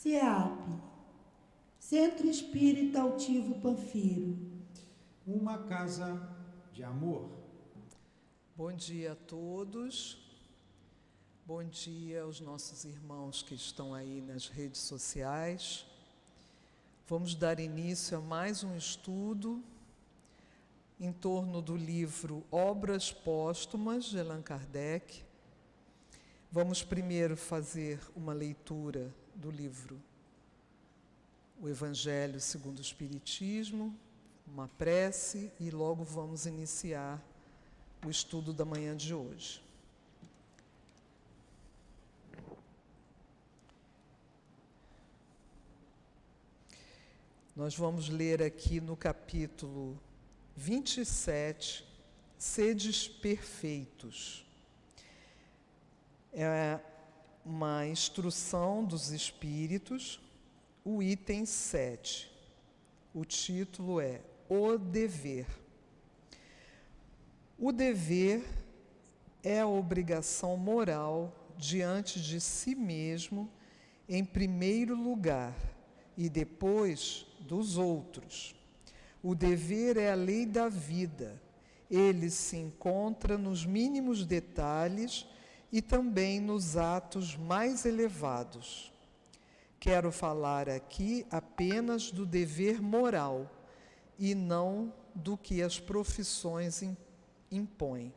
CEAP, Centro Espírita Altivo Panfiro. Uma casa de amor. Bom dia a todos. Bom dia aos nossos irmãos que estão aí nas redes sociais. Vamos dar início a mais um estudo em torno do livro Obras Póstumas de Allan Kardec. Vamos primeiro fazer uma leitura do livro O Evangelho segundo o Espiritismo, uma prece e logo vamos iniciar o estudo da manhã de hoje. Nós vamos ler aqui no capítulo 27, Sedes Perfeitos. É uma instrução dos Espíritos, o item 7. O título é O Dever. O dever é a obrigação moral diante de si mesmo, em primeiro lugar, e depois dos outros. O dever é a lei da vida. Ele se encontra nos mínimos detalhes e também nos atos mais elevados. Quero falar aqui apenas do dever moral e não do que as profissões impõem.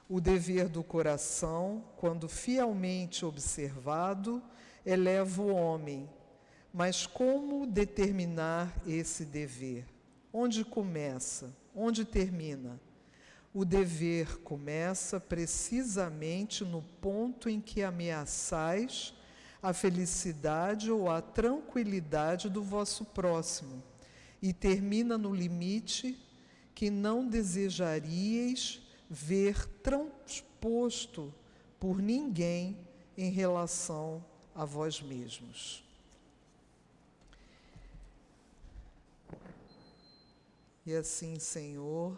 O dever do coração, quando fielmente observado, eleva o homem. Mas como determinar esse dever? Onde começa? Onde termina? O dever começa precisamente no ponto em que ameaçais a felicidade ou a tranquilidade do vosso próximo, e termina no limite que não desejaríeis ver transposto por ninguém em relação a vós mesmos. E assim, Senhor,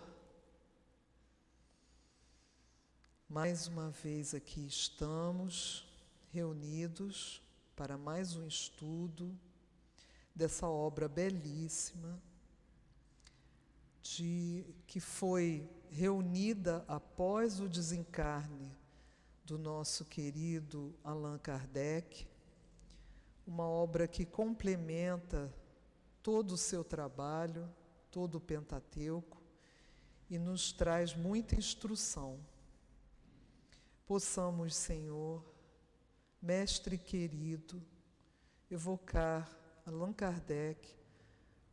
mais uma vez aqui estamos reunidos para mais um estudo dessa obra belíssima que foi reunida após o desencarne do nosso querido Allan Kardec, uma obra que complementa todo o seu trabalho, todo o Pentateuco, e nos traz muita instrução. Possamos, Senhor, Mestre querido, evocar Allan Kardec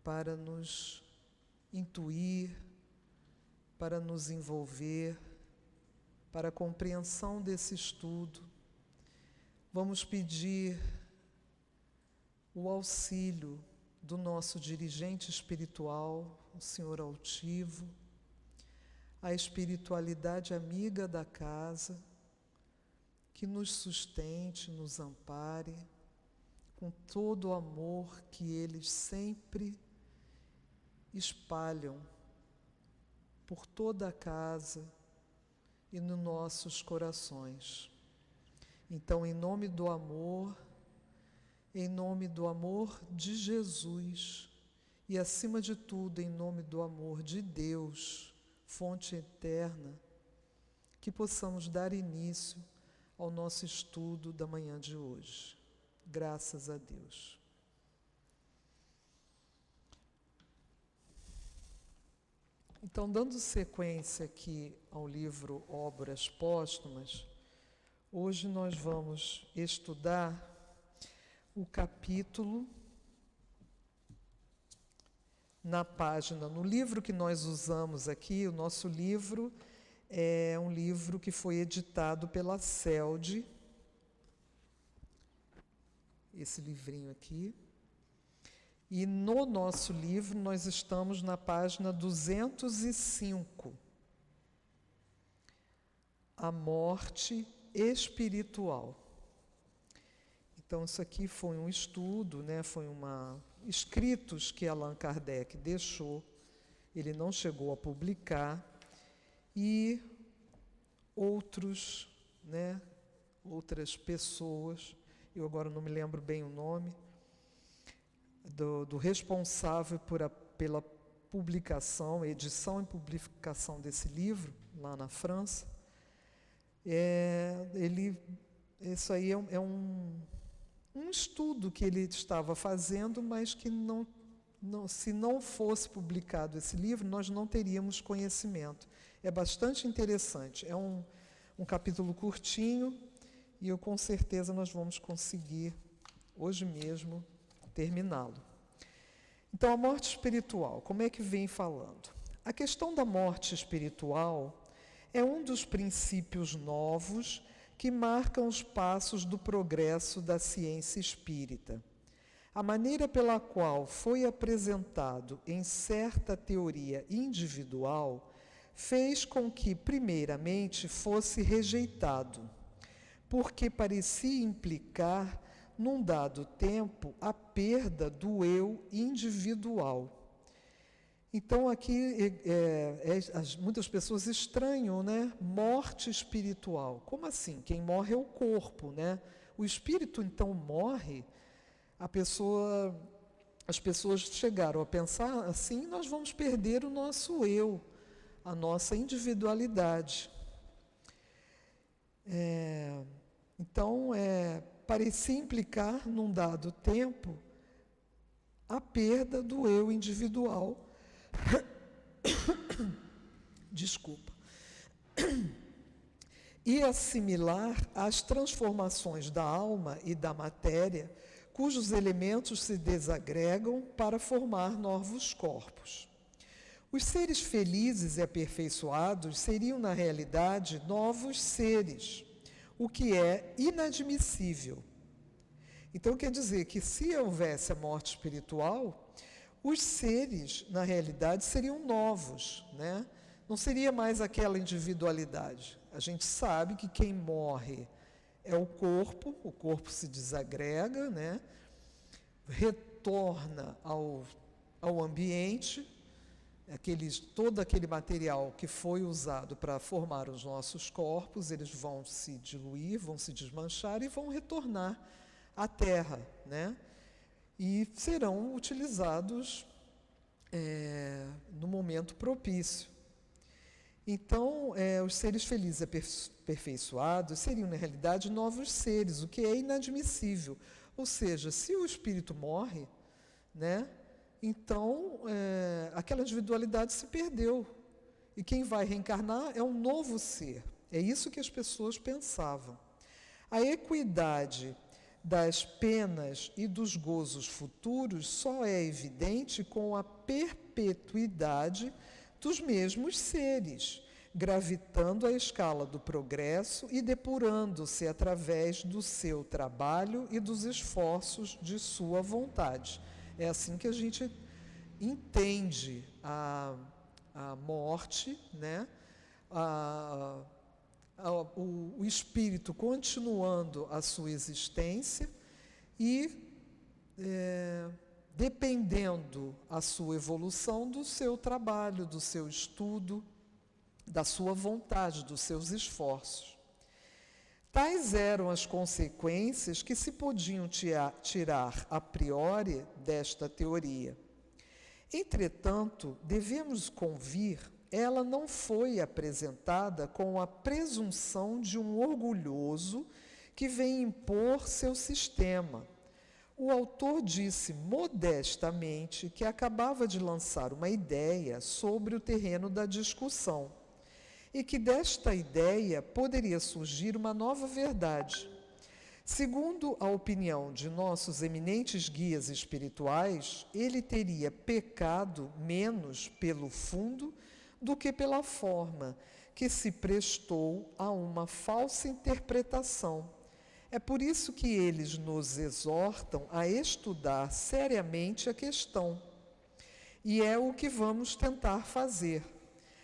para nos intuir, para nos envolver, para a compreensão desse estudo. Vamos pedir o auxílio do nosso dirigente espiritual, o Senhor Altivo, a espiritualidade amiga da casa, que nos sustente, nos ampare, com todo o amor que eles sempre espalham por toda a casa e nos nossos corações. Então, em nome do amor de Jesus e, acima de tudo, em nome do amor de Deus, fonte eterna, que possamos dar início ao nosso estudo da manhã de hoje. Graças a Deus. Então, dando sequência aqui ao livro Obras Póstumas, hoje nós vamos estudar o capítulo no livro que nós usamos aqui. O nosso livro é um livro que foi editado pela CELD, esse livrinho aqui. E no nosso livro nós estamos na página 205, A Morte Espiritual. Então, isso aqui foi um estudo, foi escritos que Allan Kardec deixou, ele não chegou a publicar, e outras pessoas eu agora não me lembro bem o nome, do responsável pela publicação, edição e publicação desse livro, lá na França. Isso aí é um estudo que ele estava fazendo, mas que se não fosse publicado esse livro, nós não teríamos conhecimento. É bastante interessante. É um capítulo curtinho e com certeza nós vamos conseguir, hoje mesmo, terminá-lo. Então, a morte espiritual, como é que vem falando? A questão da morte espiritual é um dos princípios novos que marcam os passos do progresso da ciência espírita. A maneira pela qual foi apresentado em certa teoria individual fez com que, primeiramente, fosse rejeitado, porque parecia implicar, num dado tempo, a perda do eu individual. Então, aqui, muitas pessoas estranham, né? Morte espiritual. Como assim? Quem morre é o corpo, né? O espírito, então, morre. As pessoas chegaram a pensar assim: nós vamos perder o nosso eu, a nossa individualidade. Então, parecia implicar, num dado tempo, a perda do eu individual. Desculpa. E assimilar as transformações da alma e da matéria, cujos elementos se desagregam para formar novos corpos. Os seres felizes e aperfeiçoados seriam, na realidade, novos seres, o que é inadmissível. Então, quer dizer que, se houvesse a morte espiritual, os seres, na realidade, seriam novos, né? Não seria mais aquela individualidade. A gente sabe que quem morre é o corpo se desagrega, né? Retorna ao ambiente, todo aquele material que foi usado para formar os nossos corpos, eles vão se diluir, vão se desmanchar e vão retornar à Terra, né? E serão utilizados no momento propício. Então, os seres felizes e aperfeiçoados seriam, na realidade, novos seres, o que é inadmissível. Ou seja, se o espírito morre, né, então aquela individualidade se perdeu. E quem vai reencarnar é um novo ser. É isso que as pessoas pensavam. A equidade das penas e dos gozos futuros só é evidente com a perpetuidade dos mesmos seres, gravitando a escala do progresso e depurando-se através do seu trabalho e dos esforços de sua vontade. É assim que a gente entende a morte, né? O espírito continuando a sua existência e dependendo a sua evolução do seu trabalho, do seu estudo, da sua vontade, dos seus esforços. Tais eram as consequências que se podiam tirar a priori desta teoria. Entretanto, devemos convir, ela não foi apresentada com a presunção de um orgulhoso que vem impor seu sistema. O autor disse modestamente que acabava de lançar uma ideia sobre o terreno da discussão e que desta ideia poderia surgir uma nova verdade. Segundo a opinião de nossos eminentes guias espirituais, ele teria pecado menos pelo fundo do que pela forma, que se prestou a uma falsa interpretação. É por isso que eles nos exortam a estudar seriamente a questão. E é o que vamos tentar fazer,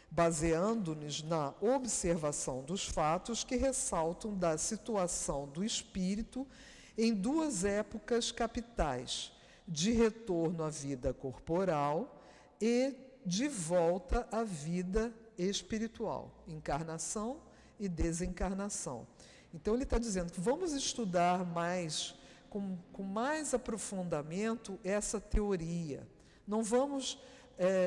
baseando-nos na observação dos fatos que ressaltam da situação do espírito em duas épocas capitais, de retorno à vida corporal e de volta à vida espiritual, encarnação e desencarnação. Então ele está dizendo que vamos estudar mais, com mais aprofundamento, essa teoria. Não vamos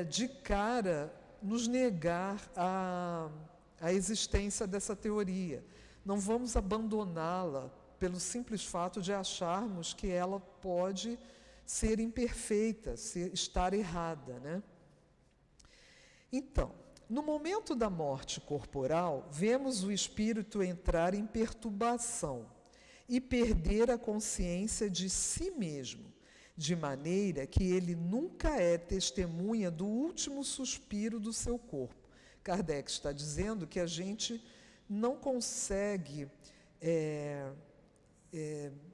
de cara nos negar a existência dessa teoria. Não vamos abandoná-la pelo simples fato de acharmos que ela pode ser imperfeita, estar errada, né? Então, no momento da morte corporal, vemos o espírito entrar em perturbação e perder a consciência de si mesmo, de maneira que ele nunca é testemunha do último suspiro do seu corpo. Kardec está dizendo que a gente não consegue,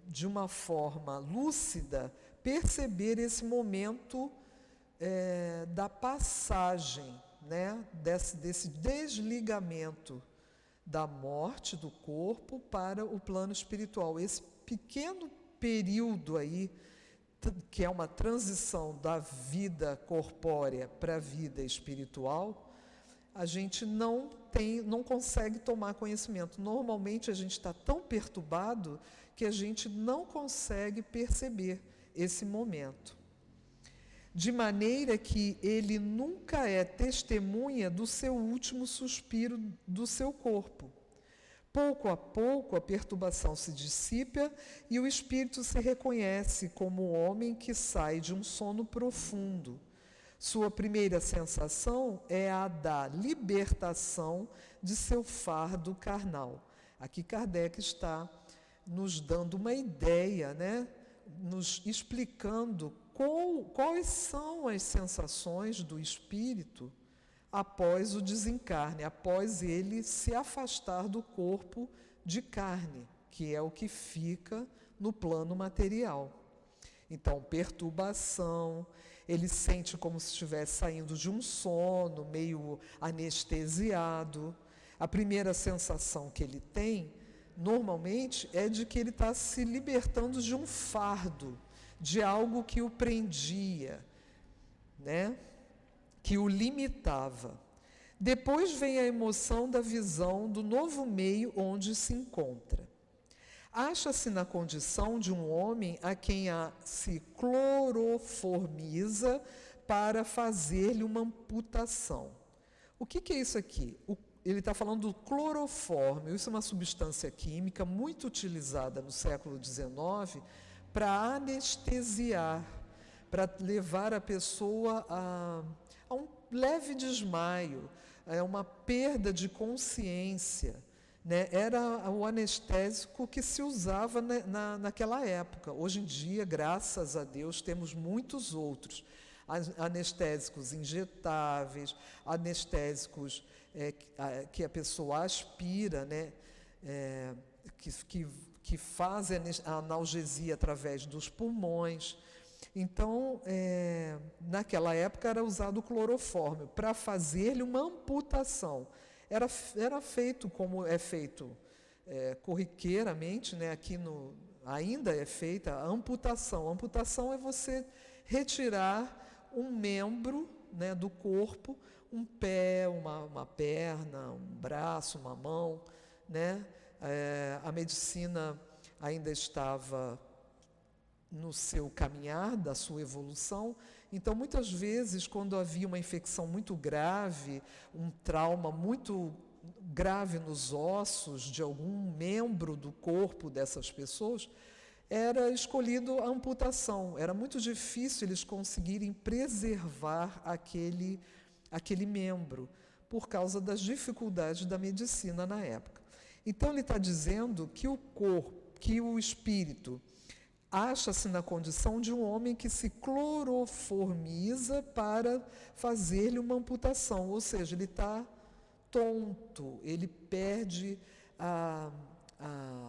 de uma forma lúcida, perceber esse momento da passagem, né, desse desligamento da morte do corpo para o plano espiritual. Esse pequeno período aí, que é uma transição da vida corpórea para a vida espiritual, a gente não consegue tomar conhecimento. Normalmente a gente está tão perturbado que a gente não consegue perceber esse momento. De maneira que ele nunca é testemunha do seu último suspiro do seu corpo. Pouco a pouco a perturbação se dissipa e o espírito se reconhece como o homem que sai de um sono profundo. Sua primeira sensação é a da libertação de seu fardo carnal. Aqui Kardec está nos dando uma ideia, né? Nos explicando quais são as sensações do espírito após o desencarne, após ele se afastar do corpo de carne, que é o que fica no plano material. Então, perturbação, ele sente como se estivesse saindo de um sono, meio anestesiado. A primeira sensação que ele tem, normalmente, é de que ele está se libertando de um fardo, de algo que o prendia, né? Que o limitava. Depois vem a emoção da visão do novo meio onde se encontra. Acha-se na condição de um homem a quem se cloroformiza para fazer-lhe uma amputação. O que é isso aqui? Ele está falando do clorofórmio. Isso é uma substância química muito utilizada no século XIX para anestesiar, para levar a pessoa a um leve desmaio, a uma perda de consciência, né? Era o anestésico que se usava naquela época. Hoje em dia, graças a Deus, temos muitos outros. Anestésicos injetáveis, anestésicos que a pessoa aspira, né? Que fazem a analgesia através dos pulmões. Então, naquela época era usado o clorofórmio para fazer-lhe uma amputação. Era feito como é feito corriqueiramente, né? Aqui ainda é feita a amputação. A amputação é você retirar um membro, né, do corpo, um pé, uma perna, um braço, uma mão, né? A medicina ainda estava no seu caminhar, da sua evolução. Então, muitas vezes, quando havia uma infecção muito grave, um trauma muito grave nos ossos de algum membro do corpo dessas pessoas, era escolhido a amputação. Era muito difícil eles conseguirem preservar aquele membro, por causa das dificuldades da medicina na época. Então, ele está dizendo que o espírito acha-se na condição de um homem que se cloroformiza para fazer-lhe uma amputação, ou seja, ele está tonto, ele perde a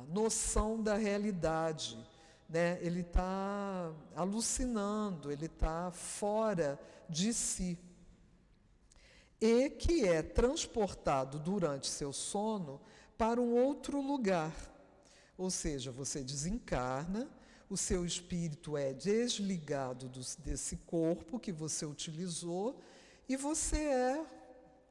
noção da realidade, né? Ele está alucinando, ele está fora de si. E que é transportado durante seu sono para um outro lugar. Ou seja, você desencarna, o seu espírito é desligado desse corpo que você utilizou e você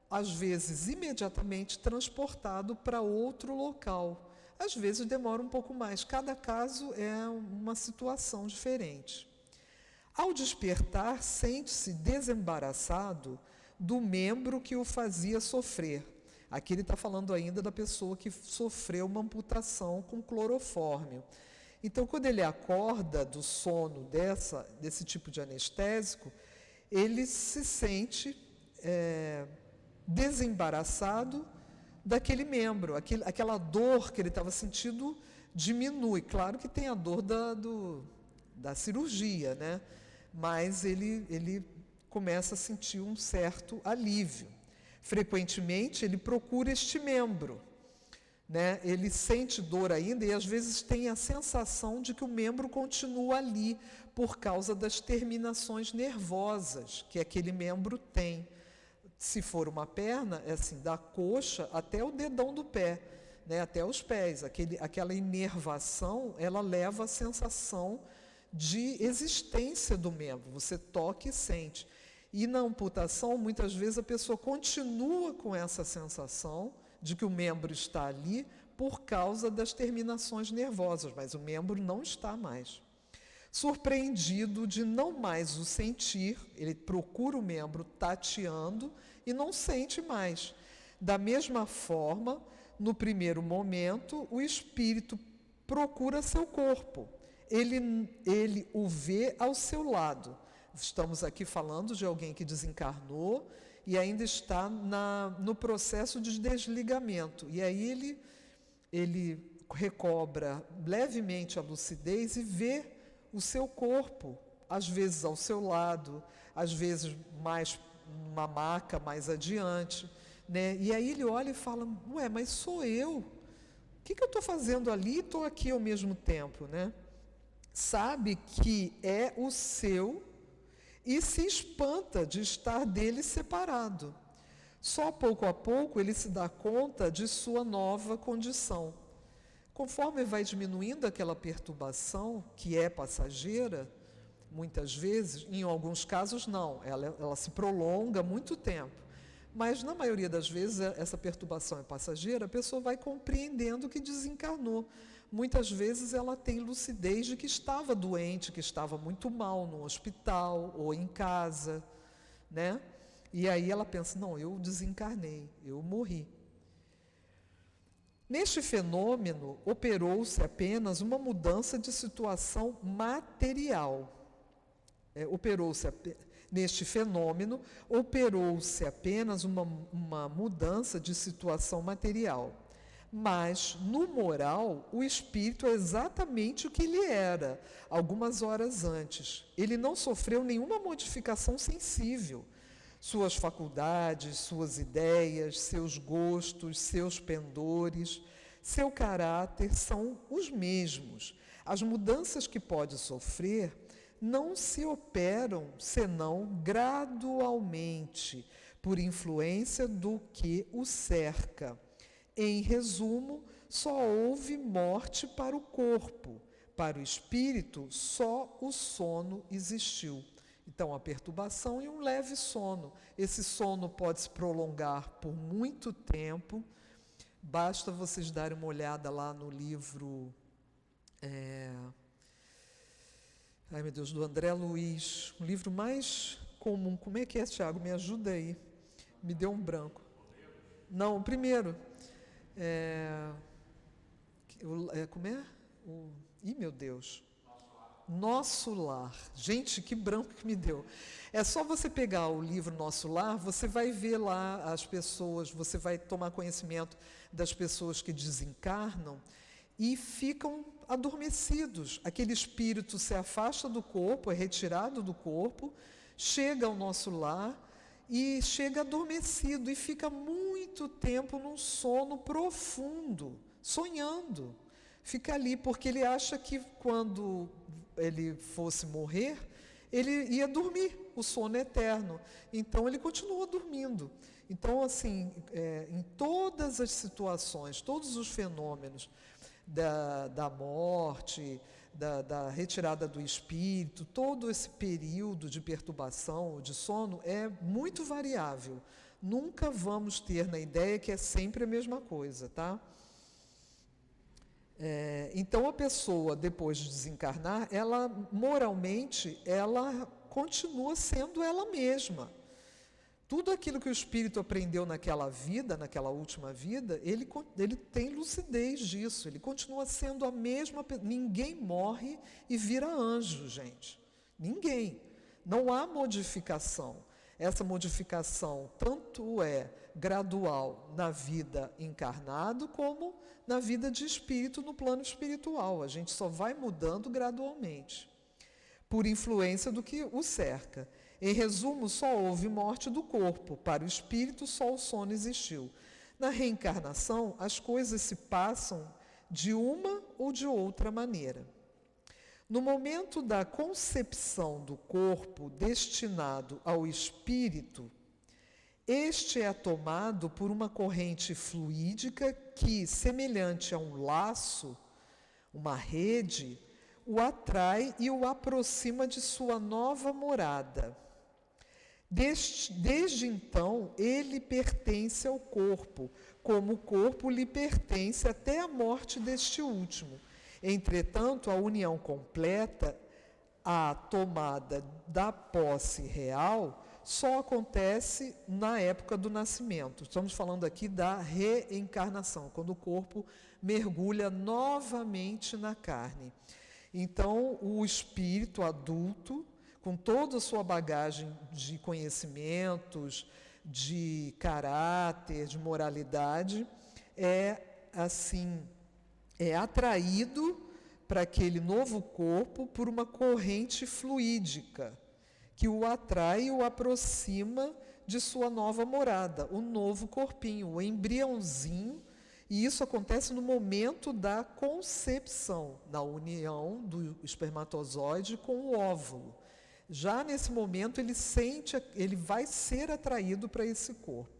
às vezes, imediatamente transportado para outro local, Às vezes demora um pouco mais, cada caso é uma situação diferente. Ao despertar, sente-se desembaraçado do membro que o fazia sofrer. Aqui ele está falando ainda da pessoa que sofreu uma amputação com clorofórmio. Então, quando ele acorda do sono desse tipo de anestésico, ele se sente desembaraçado daquele membro, aquela dor que ele estava sentindo diminui. Claro que tem a dor da cirurgia, né? Mas ele começa a sentir um certo alívio. Frequentemente, ele procura este membro, né? Ele sente dor ainda e, às vezes, tem a sensação de que o membro continua ali por causa das terminações nervosas que aquele membro tem. Se for uma perna, é assim, da coxa até o dedão do pé, né? Até os pés. Aquela inervação, ela leva a sensação de existência do membro, você toca e sente. E na amputação, muitas vezes a pessoa continua com essa sensação de que o membro está ali por causa das terminações nervosas, mas o membro não está mais. Surpreendido de não mais o sentir, ele procura o membro tateando e não sente mais. Da mesma forma, no primeiro momento, o espírito procura seu corpo. Ele o vê ao seu lado. Estamos aqui falando de alguém que desencarnou e ainda está no processo de desligamento. E aí ele recobra levemente a lucidez e vê o seu corpo, às vezes ao seu lado, às vezes mais numa maca mais adiante, né? E aí ele olha e fala, ué, mas sou eu? O que eu estou fazendo ali e estou aqui ao mesmo tempo, né? Sabe que é o seu e se espanta de estar dele separado. Só pouco a pouco ele se dá conta de sua nova condição. Conforme vai diminuindo aquela perturbação, que é passageira, muitas vezes, em alguns casos não, ela se prolonga muito tempo. Mas, na maioria das vezes, essa perturbação é passageira, a pessoa vai compreendendo que desencarnou. Muitas vezes ela tem lucidez de que estava doente, que estava muito mal no hospital ou em casa, né? E aí ela pensa, não, eu desencarnei, eu morri. Neste fenômeno, operou-se apenas uma mudança de situação material. Neste fenômeno, operou-se apenas uma mudança de situação material. Mas, no moral, o espírito é exatamente o que ele era, algumas horas antes. Ele não sofreu nenhuma modificação sensível. Suas faculdades, suas ideias, seus gostos, seus pendores, seu caráter são os mesmos. As mudanças que pode sofrer não se operam senão gradualmente, por influência do que o cerca. Em resumo, só houve morte para o corpo, para o espírito só o sono existiu. Então, a perturbação e um leve sono. Esse sono pode se prolongar por muito tempo. Basta vocês darem uma olhada lá no livro, ai meu Deus, do André Luiz, um livro mais comum. Como é que é, Tiago? Me ajuda aí. Me deu um branco. Não, o primeiro. Como é? Ih, meu Deus. Nosso Lar. Gente, que branco que me deu. É só você pegar o livro Nosso Lar, você vai ver lá as pessoas, você vai tomar conhecimento das pessoas que desencarnam e ficam adormecidos. Aquele espírito se afasta do corpo, é retirado do corpo, chega ao nosso lar e chega adormecido e fica muito tempo num sono profundo, sonhando. Fica ali porque ele acha que quando ele fosse morrer, ele ia dormir, o sono eterno. Então, ele continua dormindo. Então, assim, em todas as situações, todos os fenômenos da morte, da retirada do espírito, todo esse período de perturbação, de sono, é muito variável. Nunca vamos ter na ideia que é sempre a mesma coisa, tá? Então a pessoa, depois de desencarnar, ela moralmente, ela continua sendo ela mesma. Tudo aquilo que o espírito aprendeu naquela vida, naquela última vida, ele tem lucidez disso, ele continua sendo a mesma. Ninguém morre e vira anjo, gente. Ninguém. Não há modificação. Essa modificação tanto é gradual na vida encarnado como na vida de espírito no plano espiritual. A gente só vai mudando gradualmente, por influência do que o cerca. Em resumo, só houve morte do corpo. Para o espírito, só o sono existiu. Na reencarnação, as coisas se passam de uma ou de outra maneira. No momento da concepção do corpo destinado ao espírito, este é tomado por uma corrente fluídica que, semelhante a um laço, uma rede, o atrai e o aproxima de sua nova morada. Desde então, ele pertence ao corpo, como o corpo lhe pertence até a morte deste último. Entretanto, a união completa, a tomada da posse real, só acontece na época do nascimento. Estamos falando aqui da reencarnação, quando o corpo mergulha novamente na carne. Então, o espírito adulto, com toda a sua bagagem de conhecimentos, de caráter, de moralidade, é atraído para aquele novo corpo por uma corrente fluídica que o atrai e o aproxima de sua nova morada, o novo corpinho, o embriãozinho. E isso acontece no momento da concepção, na união do espermatozoide com o óvulo. Já nesse momento ele vai ser atraído para esse corpo.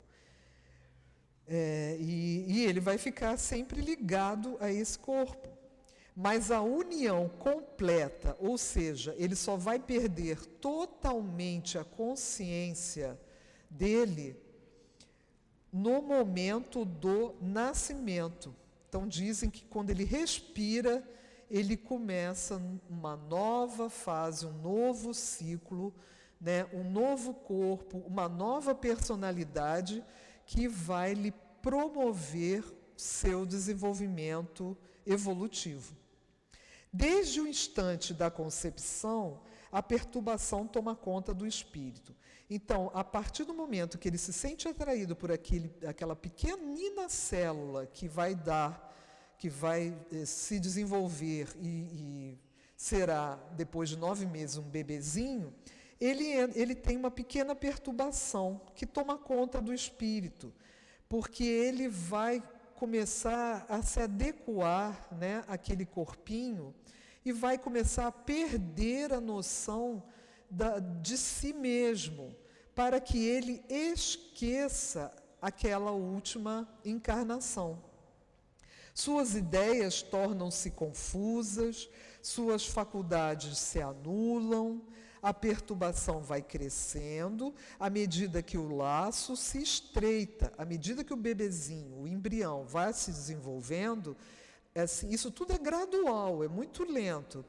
E ele vai ficar sempre ligado a esse corpo. Mas a união completa, ou seja, ele só vai perder totalmente a consciência dele no momento do nascimento. Então dizem que quando ele respira, ele começa uma nova fase, um novo ciclo, né? Um novo corpo, uma nova personalidade que vai lhe promover seu desenvolvimento evolutivo. Desde o instante da concepção, a perturbação toma conta do espírito. Então, a partir do momento que ele se sente atraído por aquela pequenina célula que vai se desenvolver e será, depois de 9 meses, um bebezinho, ele tem uma pequena perturbação que toma conta do espírito, porque ele vai começar a se adequar, né, àquele corpinho e vai começar a perder a noção de si mesmo, para que ele esqueça aquela última encarnação. Suas ideias tornam-se confusas, suas faculdades se anulam, a perturbação vai crescendo à medida que o laço se estreita, à medida que o bebezinho, o embrião, vai se desenvolvendo. Isso tudo é gradual, é muito lento.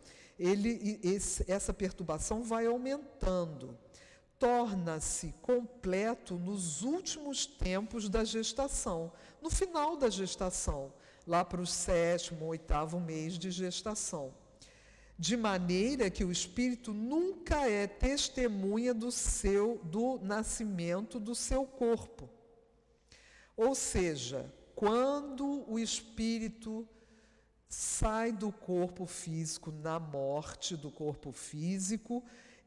Essa perturbação vai aumentando. Torna-se completo nos últimos tempos da gestação, no final da gestação, lá para o 7º, 8º mês de gestação. De maneira que o espírito nunca é testemunha do nascimento do seu corpo. Ou seja, quando o espírito sai do corpo físico na morte do corpo físico,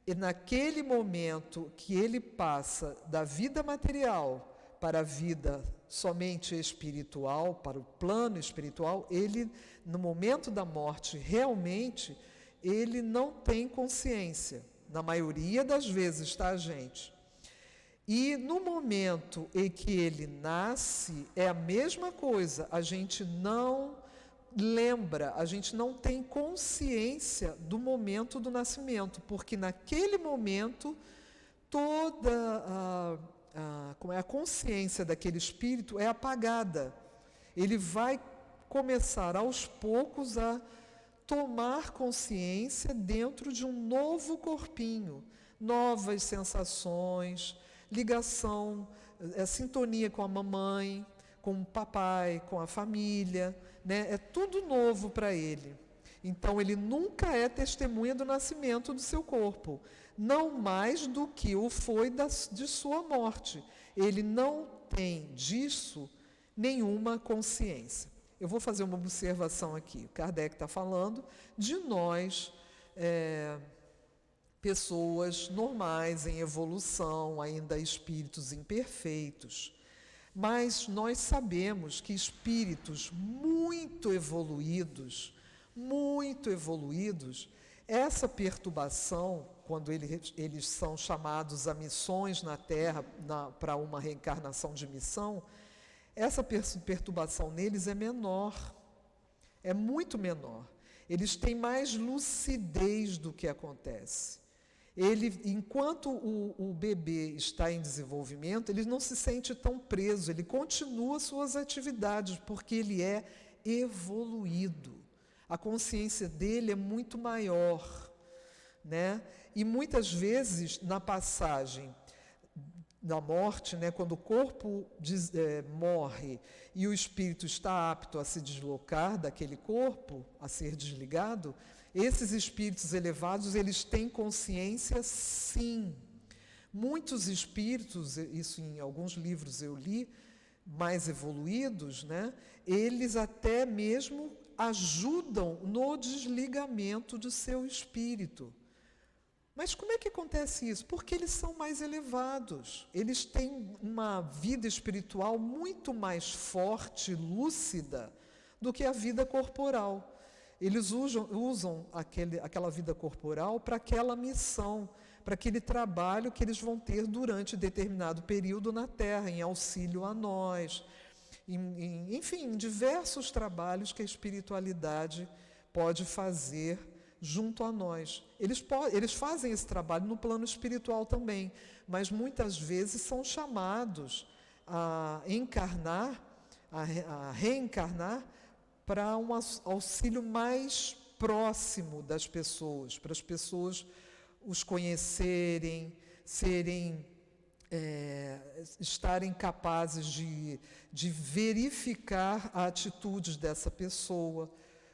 e naquele momento que ele passa da vida material para a vida somente espiritual, para o plano espiritual, ele, no momento da morte, realmente, ele não tem consciência. Na maioria das vezes, tá, gente? E no momento em que ele nasce, é a mesma coisa, a gente não lembra, a gente não tem consciência do momento do nascimento, porque naquele momento toda a consciência daquele espírito é apagada. Ele vai começar aos poucos a tomar consciência dentro de um novo corpinho, novas sensações, ligação, sintonia com a mamãe, com o papai, com a família, né? É tudo novo para ele. Então, ele nunca é testemunha do nascimento do seu corpo, não mais do que o foi de sua morte. Ele não tem disso nenhuma consciência. Eu vou fazer uma observação aqui. O Kardec está falando de nós, pessoas normais, em evolução, ainda espíritos imperfeitos. Mas nós sabemos que espíritos muito evoluídos, essa perturbação, quando eles são chamados a missões na Terra, para uma reencarnação de missão, essa perturbação neles é menor, é muito menor. Eles têm mais lucidez do que acontece. Enquanto o bebê está em desenvolvimento, ele não se sente tão preso, ele continua suas atividades, porque ele é evoluído. A consciência dele é muito maior, né? E muitas vezes, na passagem da morte, né, quando o corpo morre e o espírito está apto a se deslocar daquele corpo, a ser desligado, esses espíritos elevados, eles têm consciência, sim. Muitos espíritos, isso em alguns livros eu li, mais evoluídos, né, eles até mesmo ajudam no desligamento do seu espírito. Mas como é que acontece isso? Porque eles são mais elevados, eles têm uma vida espiritual muito mais forte, lúcida, do que a vida corporal. Eles usam aquela vida corporal para aquela missão, para aquele trabalho que eles vão ter durante determinado período na Terra, em auxílio a nós, enfim, em diversos trabalhos que a espiritualidade pode fazer junto a nós. Eles fazem esse trabalho no plano espiritual também, mas muitas vezes são chamados a encarnar, a reencarnar, para um auxílio mais próximo das pessoas, para as pessoas os conhecerem, estarem capazes de verificar a atitude dessa pessoa,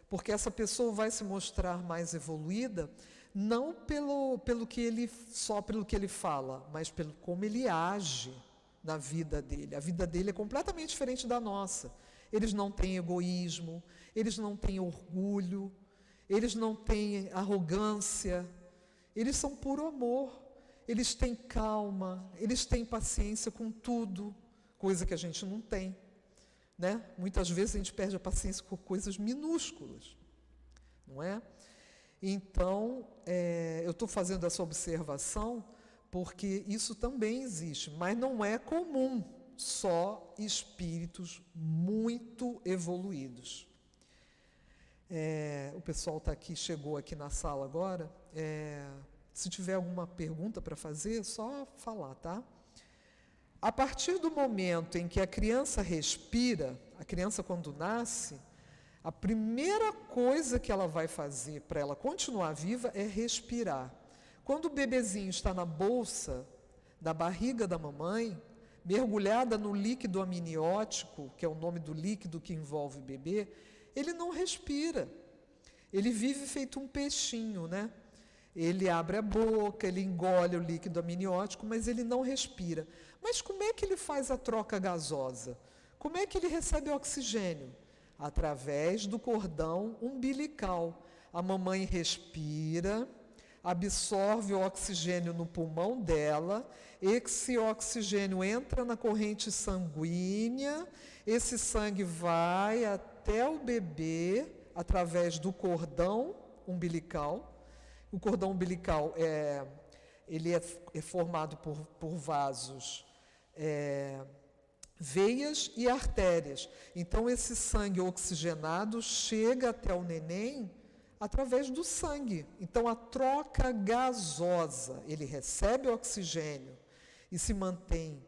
porque essa pessoa vai se mostrar mais evoluída, não só pelo que ele fala, mas pelo como ele age na vida dele. A vida dele é completamente diferente da nossa. Eles não têm egoísmo, eles não têm orgulho, eles não têm arrogância, eles são puro amor, eles têm calma, eles têm paciência com tudo, coisa que a gente não tem, né? Muitas vezes a gente perde a paciência com coisas minúsculas, não é? Então, eu estou fazendo essa observação porque isso também existe, mas não é comum. Só espíritos muito evoluídos. O pessoal chegou aqui na sala agora. Se tiver alguma pergunta para fazer, é só falar, tá? A partir do momento em que a criança respira, a criança quando nasce, a primeira coisa que ela vai fazer para ela continuar viva é respirar. Quando o bebezinho está na bolsa da barriga da mamãe, mergulhada no líquido amniótico, que é o nome do líquido que envolve o bebê, ele não respira. Ele vive feito um peixinho, né? Ele abre a boca, ele engole o líquido amniótico, mas ele não respira. Mas como é que ele faz a troca gasosa? Como é que ele recebe oxigênio? Através do cordão umbilical. A mamãe respira, absorve o oxigênio no pulmão dela, esse oxigênio entra na corrente sanguínea, esse sangue vai até o bebê através do cordão umbilical. O cordão umbilical ele é formado por vasos, veias e artérias. Então, esse sangue oxigenado chega até o neném através do sangue. Então, a troca gasosa, ele recebe oxigênio e se mantém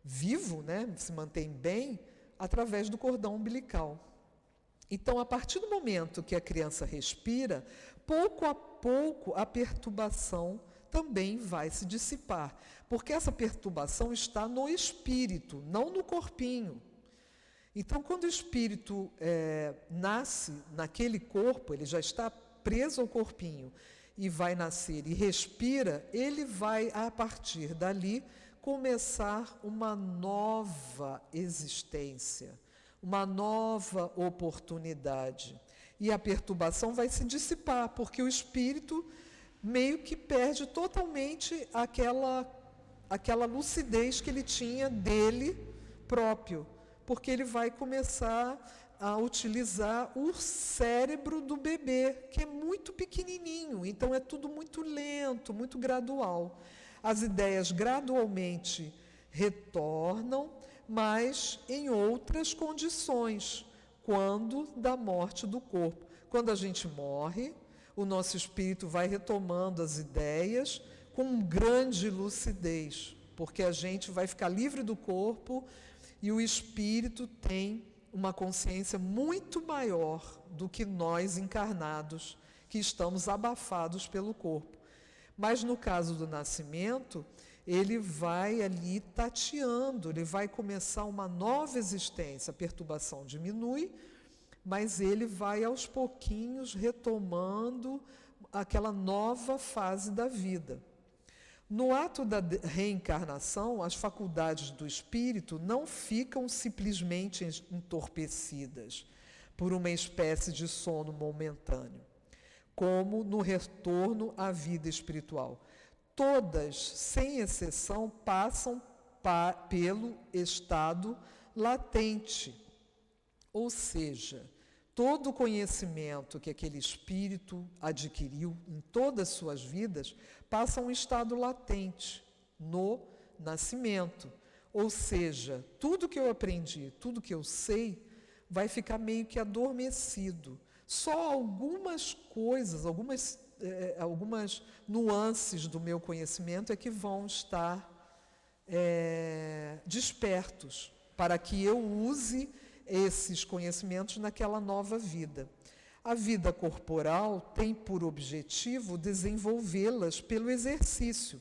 vivo, né? Se mantém bem, através do cordão umbilical. Então, a partir do momento que a criança respira, pouco a pouco a perturbação também vai se dissipar, porque essa perturbação está no espírito, não no corpinho. Então, quando o espírito nasce naquele corpo, ele já está preso ao corpinho e vai nascer e respira, ele vai, a partir dali, começar uma nova existência, uma nova oportunidade. E a perturbação vai se dissipar, porque o espírito meio que perde totalmente aquela lucidez que ele tinha dele próprio, porque ele vai começar a utilizar o cérebro do bebê, que é muito pequenininho, então é tudo muito lento, muito gradual. As ideias gradualmente retornam, mas em outras condições, quando da morte do corpo. Quando a gente morre, o nosso espírito vai retomando as ideias com grande lucidez, porque a gente vai ficar livre do corpo e o espírito tem uma consciência muito maior do que nós encarnados, que estamos abafados pelo corpo. Mas no caso do nascimento, ele vai ali tateando, ele vai começar uma nova existência, a perturbação diminui, mas ele vai aos pouquinhos retomando aquela nova fase da vida. No ato da reencarnação, as faculdades do espírito não ficam simplesmente entorpecidas por uma espécie de sono momentâneo, como no retorno à vida espiritual. Todas, sem exceção, passam pelo estado latente, ou seja, todo o conhecimento que aquele espírito adquiriu em todas as suas vidas passa a um estado latente no nascimento. Ou seja, tudo que eu aprendi, tudo que eu sei, vai ficar meio que adormecido. Só algumas coisas, algumas nuances do meu conhecimento é que vão estar despertos para que eu use esses conhecimentos naquela nova vida. A vida corporal tem por objetivo desenvolvê-las pelo exercício,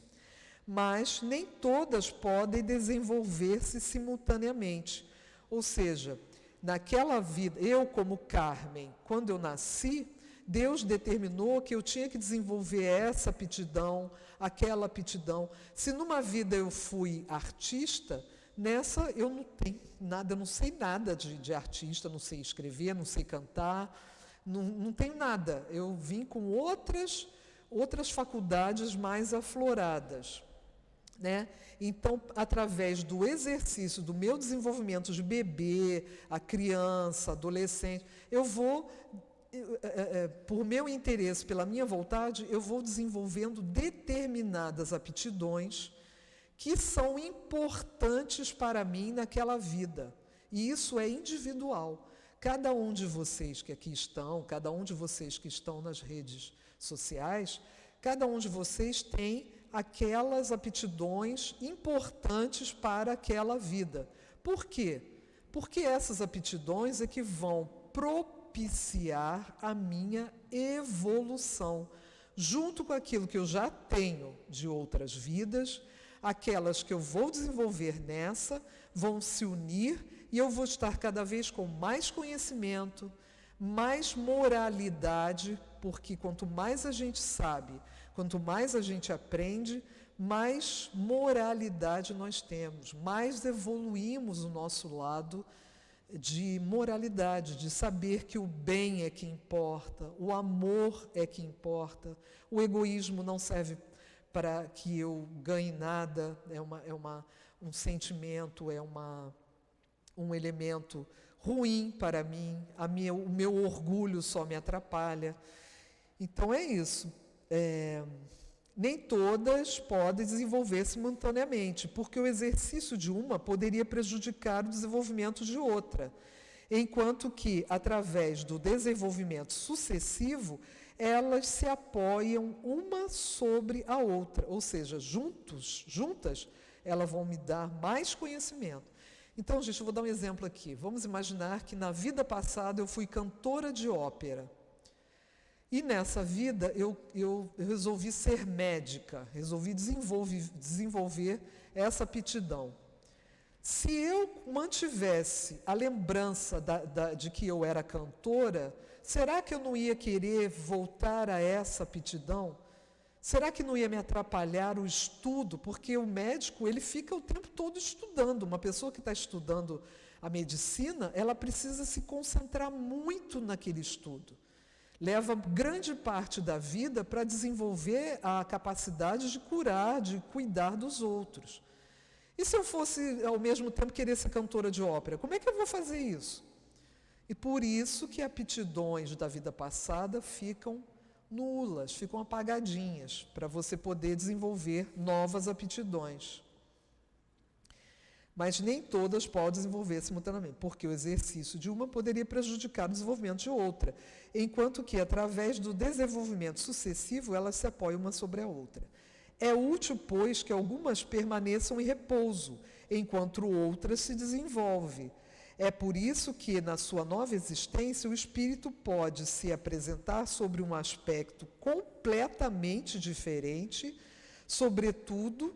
mas nem todas podem desenvolver-se simultaneamente. Ou seja, naquela vida, eu como Carmen, quando eu nasci, Deus determinou que eu tinha que desenvolver essa aptidão, aquela aptidão. Se numa vida eu fui artista, nessa eu não tenho nada, eu não sei nada de artista, não sei escrever, não sei cantar, não tenho nada. Eu vim com outras faculdades mais afloradas, né? Então, através do exercício do meu desenvolvimento de bebê, a criança, adolescente, eu vou, por meu interesse, pela minha vontade, eu vou desenvolvendo determinadas aptidões que são importantes para mim naquela vida. E isso é individual. Cada um de vocês que aqui estão, cada um de vocês que estão nas redes sociais, cada um de vocês tem aquelas aptidões importantes para aquela vida. Por quê? Porque essas aptidões é que vão propiciar a minha evolução, junto com aquilo que eu já tenho de outras vidas. Aquelas que eu vou desenvolver nessa vão se unir e eu vou estar cada vez com mais conhecimento, mais moralidade, porque quanto mais a gente sabe, quanto mais a gente aprende, mais moralidade nós temos, mais evoluímos o nosso lado de moralidade, de saber que o bem é que importa, o amor é que importa, o egoísmo não serve para que eu ganhe nada, um sentimento, um elemento ruim para mim, o meu orgulho só me atrapalha. Então é isso. Nem todas podem desenvolver simultaneamente, porque o exercício de uma poderia prejudicar o desenvolvimento de outra, enquanto que, através do desenvolvimento sucessivo, elas se apoiam uma sobre a outra, ou seja, juntas, elas vão me dar mais conhecimento. Então, gente, eu vou dar um exemplo aqui. Vamos imaginar que na vida passada eu fui cantora de ópera. E nessa vida eu resolvi ser médica, resolvi desenvolver essa aptidão. Se eu mantivesse a lembrança de que eu era cantora, será que eu não ia querer voltar a essa aptidão? Será que não ia me atrapalhar o estudo? Porque o médico, ele fica o tempo todo estudando. Uma pessoa que está estudando a medicina, ela precisa se concentrar muito naquele estudo. Leva grande parte da vida para desenvolver a capacidade de curar, de cuidar dos outros. E se eu fosse, ao mesmo tempo, querer ser cantora de ópera, como é que eu vou fazer isso? E por isso que aptidões da vida passada ficam nulas, ficam apagadinhas, para você poder desenvolver novas aptidões. Mas nem todas podem desenvolver simultaneamente, porque o exercício de uma poderia prejudicar o desenvolvimento de outra, enquanto que, através do desenvolvimento sucessivo, elas se apoiam uma sobre a outra. É útil, pois, que algumas permaneçam em repouso, enquanto outras se desenvolvem. É por isso que, na sua nova existência, o espírito pode se apresentar sobre um aspecto completamente diferente, sobretudo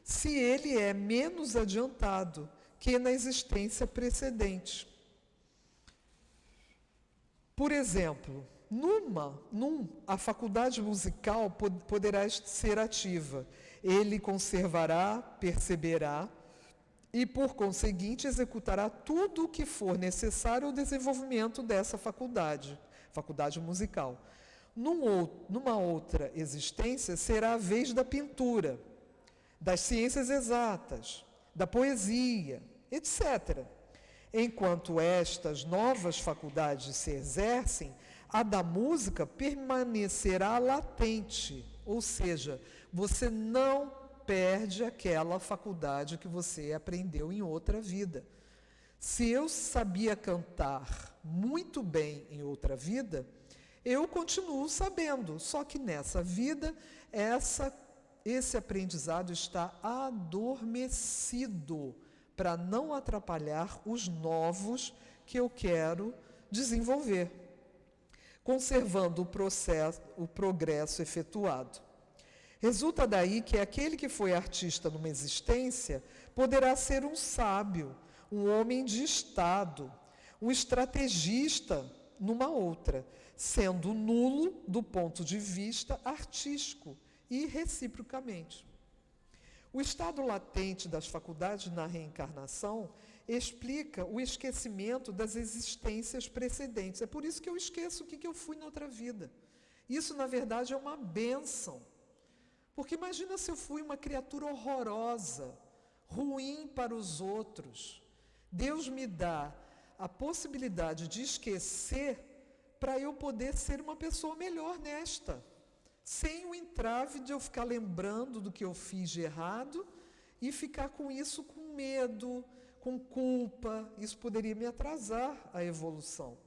se ele é menos adiantado que na existência precedente. Por exemplo, a faculdade musical poderá ser ativa. Ele conservará, perceberá e, por conseguinte, executará tudo o que for necessário ao desenvolvimento dessa faculdade musical. Numa outra existência, será a vez da pintura, das ciências exatas, da poesia, etc. Enquanto estas novas faculdades se exercem, a da música permanecerá latente, ou seja, você não perde aquela faculdade que você aprendeu em outra vida. Se eu sabia cantar muito bem em outra vida, eu continuo sabendo, só que nessa vida, esse aprendizado está adormecido para não atrapalhar os novos que eu quero desenvolver, conservando o progresso efetuado. Resulta daí que aquele que foi artista numa existência poderá ser um sábio, um homem de estado, um estrategista numa outra, sendo nulo do ponto de vista artístico e reciprocamente. O estado latente das faculdades na reencarnação explica o esquecimento das existências precedentes. É por isso que eu esqueço o que eu fui na outra vida. Isso, na verdade, é uma bênção. Porque imagina se eu fui uma criatura horrorosa, ruim para os outros. Deus me dá a possibilidade de esquecer para eu poder ser uma pessoa melhor nesta, sem o entrave de eu ficar lembrando do que eu fiz de errado e ficar com isso com medo, com culpa. Isso poderia me atrasar a evolução.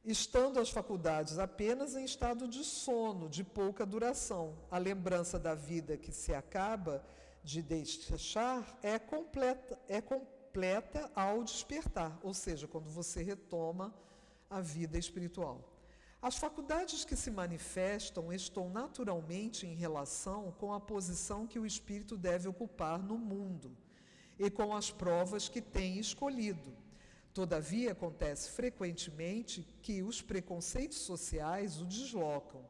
Estando as faculdades apenas em estado de sono, de pouca duração, a lembrança da vida que se acaba de deixar é completa ao despertar, ou seja, quando você retoma a vida espiritual. As faculdades que se manifestam estão naturalmente em relação com a posição que o espírito deve ocupar no mundo e com as provas que tem escolhido. Todavia, acontece frequentemente que os preconceitos sociais o deslocam,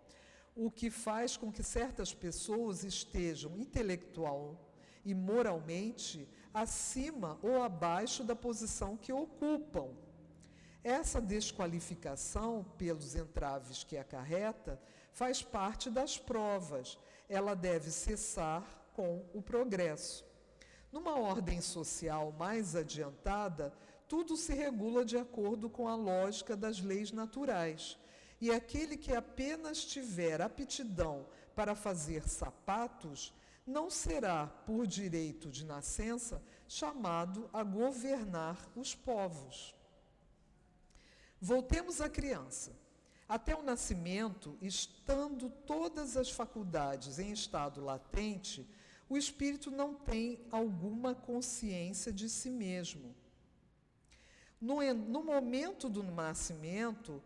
o que faz com que certas pessoas estejam intelectual e moralmente acima ou abaixo da posição que ocupam. Essa desqualificação, pelos entraves que acarreta, faz parte das provas. Ela deve cessar com o progresso. Numa ordem social mais adiantada, tudo se regula de acordo com a lógica das leis naturais. E aquele que apenas tiver aptidão para fazer sapatos, não será, por direito de nascença, chamado a governar os povos. Voltemos à criança. Até o nascimento, estando todas as faculdades em estado latente, o espírito não tem alguma consciência de si mesmo. No momento do nascimento,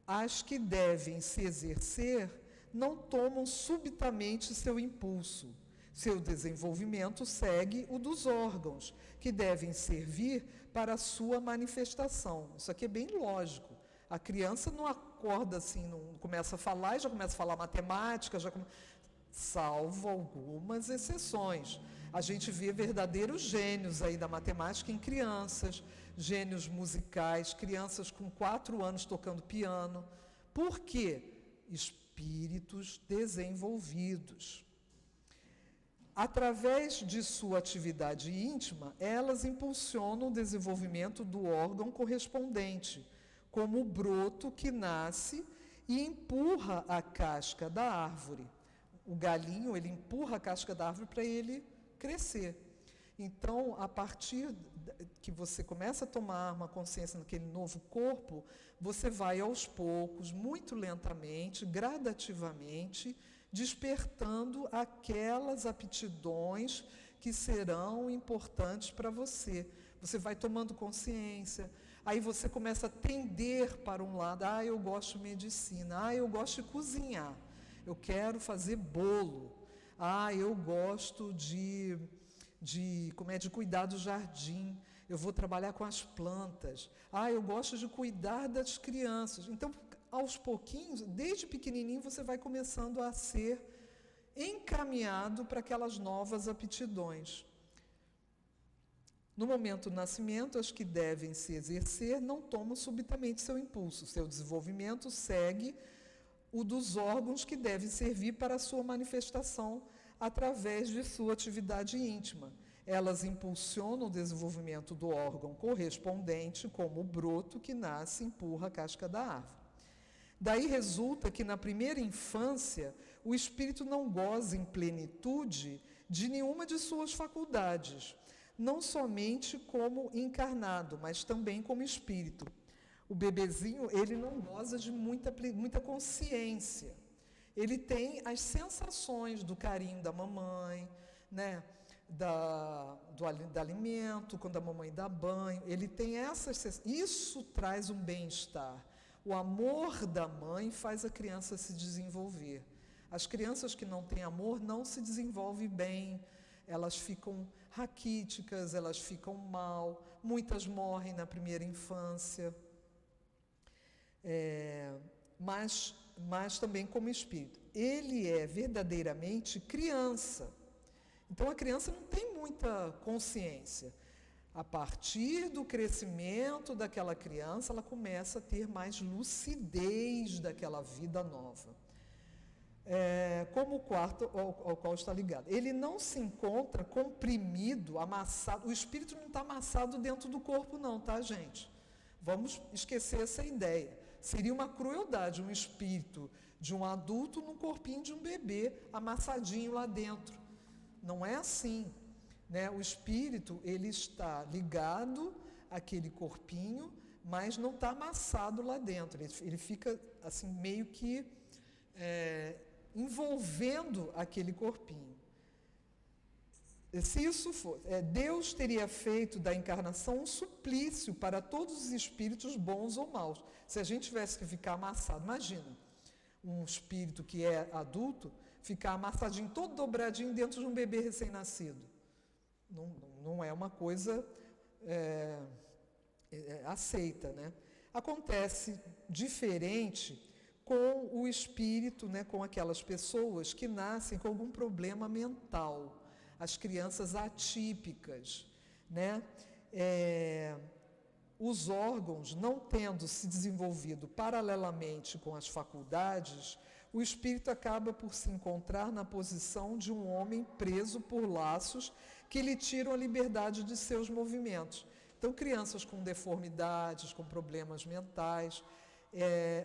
as que devem se exercer não tomam subitamente seu impulso. Seu desenvolvimento segue o dos órgãos, que devem servir para a sua manifestação. Isso aqui é bem lógico. A criança não acorda assim, não começa a falar e já começa a falar matemática, salvo algumas exceções. A gente vê verdadeiros gênios aí da matemática em crianças, gênios musicais, crianças com 4 anos tocando piano. Por quê? Espíritos desenvolvidos. Através de sua atividade íntima, elas impulsionam o desenvolvimento do órgão correspondente, como o broto que nasce e empurra a casca da árvore. O galinho, ele empurra a casca da árvore para ele crescer. Então, a partir que você começa a tomar uma consciência naquele novo corpo, você vai aos poucos, muito lentamente, gradativamente, despertando aquelas aptidões que serão importantes para você. Você vai tomando consciência, aí você começa a tender para um lado. Eu gosto de medicina, eu gosto de cozinhar, eu quero fazer bolo, eu gosto de cuidar do jardim, eu vou trabalhar com as plantas, eu gosto de cuidar das crianças. Então, aos pouquinhos, desde pequenininho, você vai começando a ser encaminhado para aquelas novas aptidões. No momento do nascimento, as que devem se exercer não tomam subitamente seu impulso. Seu desenvolvimento segue o dos órgãos que devem servir para a sua manifestação através de sua atividade íntima. Elas impulsionam o desenvolvimento do órgão correspondente, como o broto que nasce e empurra a casca da árvore. Daí resulta que, na primeira infância, o espírito não goza em plenitude de nenhuma de suas faculdades, não somente como encarnado, mas também como espírito. O bebezinho, ele não goza de muita consciência. Ele tem as sensações do carinho da mamãe, né? do alimento, quando a mamãe dá banho. Ele tem essas. Isso traz um bem-estar. O amor da mãe faz a criança se desenvolver. As crianças que não têm amor não se desenvolvem bem, elas ficam raquíticas, elas ficam mal, muitas morrem na primeira infância. Mas também como espírito. Ele é verdadeiramente criança. Então, a criança não tem muita consciência. A partir do crescimento daquela criança, ela começa a ter mais lucidez daquela vida nova. Como o quarto ao qual está ligado. Ele não se encontra comprimido, amassado. O espírito não está amassado dentro do corpo, não, tá, gente? Vamos esquecer essa ideia. Seria uma crueldade um espírito de um adulto num corpinho de um bebê amassadinho lá dentro. Não é assim, né? O espírito, ele está ligado àquele corpinho, mas não está amassado lá dentro. Ele fica assim meio que envolvendo aquele corpinho. Se isso for, Deus teria feito da encarnação um suplício para todos os espíritos bons ou maus. Se a gente tivesse que ficar amassado, imagina, um espírito que é adulto, ficar amassadinho, todo dobradinho dentro de um bebê recém-nascido. Não é uma coisa aceita, né? Acontece diferente com o espírito, né, com aquelas pessoas que nascem com algum problema mental, as crianças atípicas, né? Os órgãos não tendo se desenvolvido paralelamente com as faculdades, o espírito acaba por se encontrar na posição de um homem preso por laços que lhe tiram a liberdade de seus movimentos. Então, crianças com deformidades, com problemas mentais,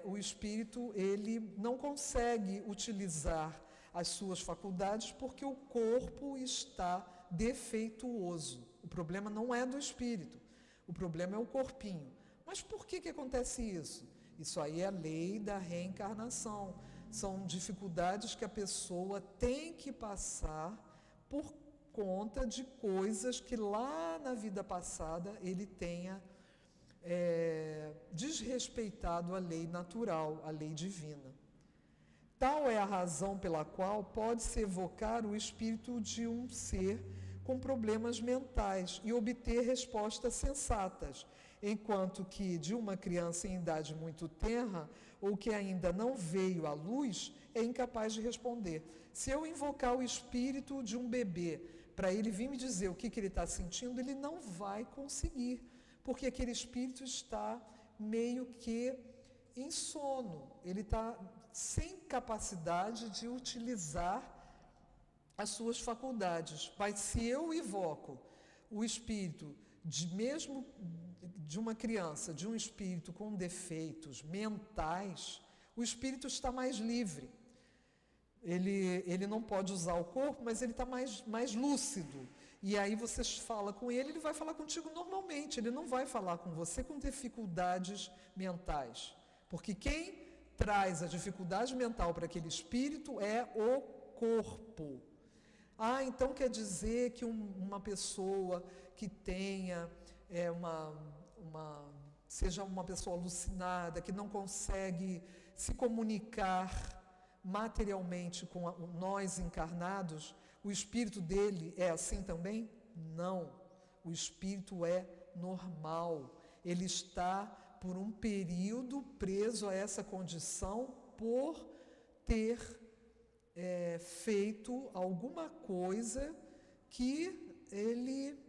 o espírito ele não consegue utilizar as suas faculdades porque o corpo está defeituoso. O problema não é do espírito, o problema é o corpinho. Mas por que acontece isso? Isso aí é a lei da reencarnação. São dificuldades que a pessoa tem que passar por conta de coisas que lá na vida passada ele tenha desrespeitado a lei natural, a lei divina. Tal é a razão pela qual pode-se evocar o espírito de um ser com problemas mentais e obter respostas sensatas, enquanto que de uma criança em idade muito tenra ou que ainda não veio à luz é incapaz de responder. Se eu invocar o espírito de um bebê para ele vir me dizer o que ele está sentindo, ele não vai conseguir, porque aquele espírito está meio que em sono, ele está sem capacidade de utilizar as suas faculdades. Mas se eu invoco o espírito mesmo de uma criança, de um espírito com defeitos mentais, o espírito está mais livre. Ele não pode usar o corpo, mas ele está mais lúcido. E aí você fala com ele vai falar contigo normalmente, ele não vai falar com você com dificuldades mentais. Porque quem traz a dificuldade mental para aquele espírito é o corpo. Então quer dizer que uma pessoa que tenha seja uma pessoa alucinada, que não consegue se comunicar materialmente com nós encarnados, o espírito dele é assim também? Não. O espírito é normal. Ele está por um período preso a essa condição por ter feito alguma coisa que ele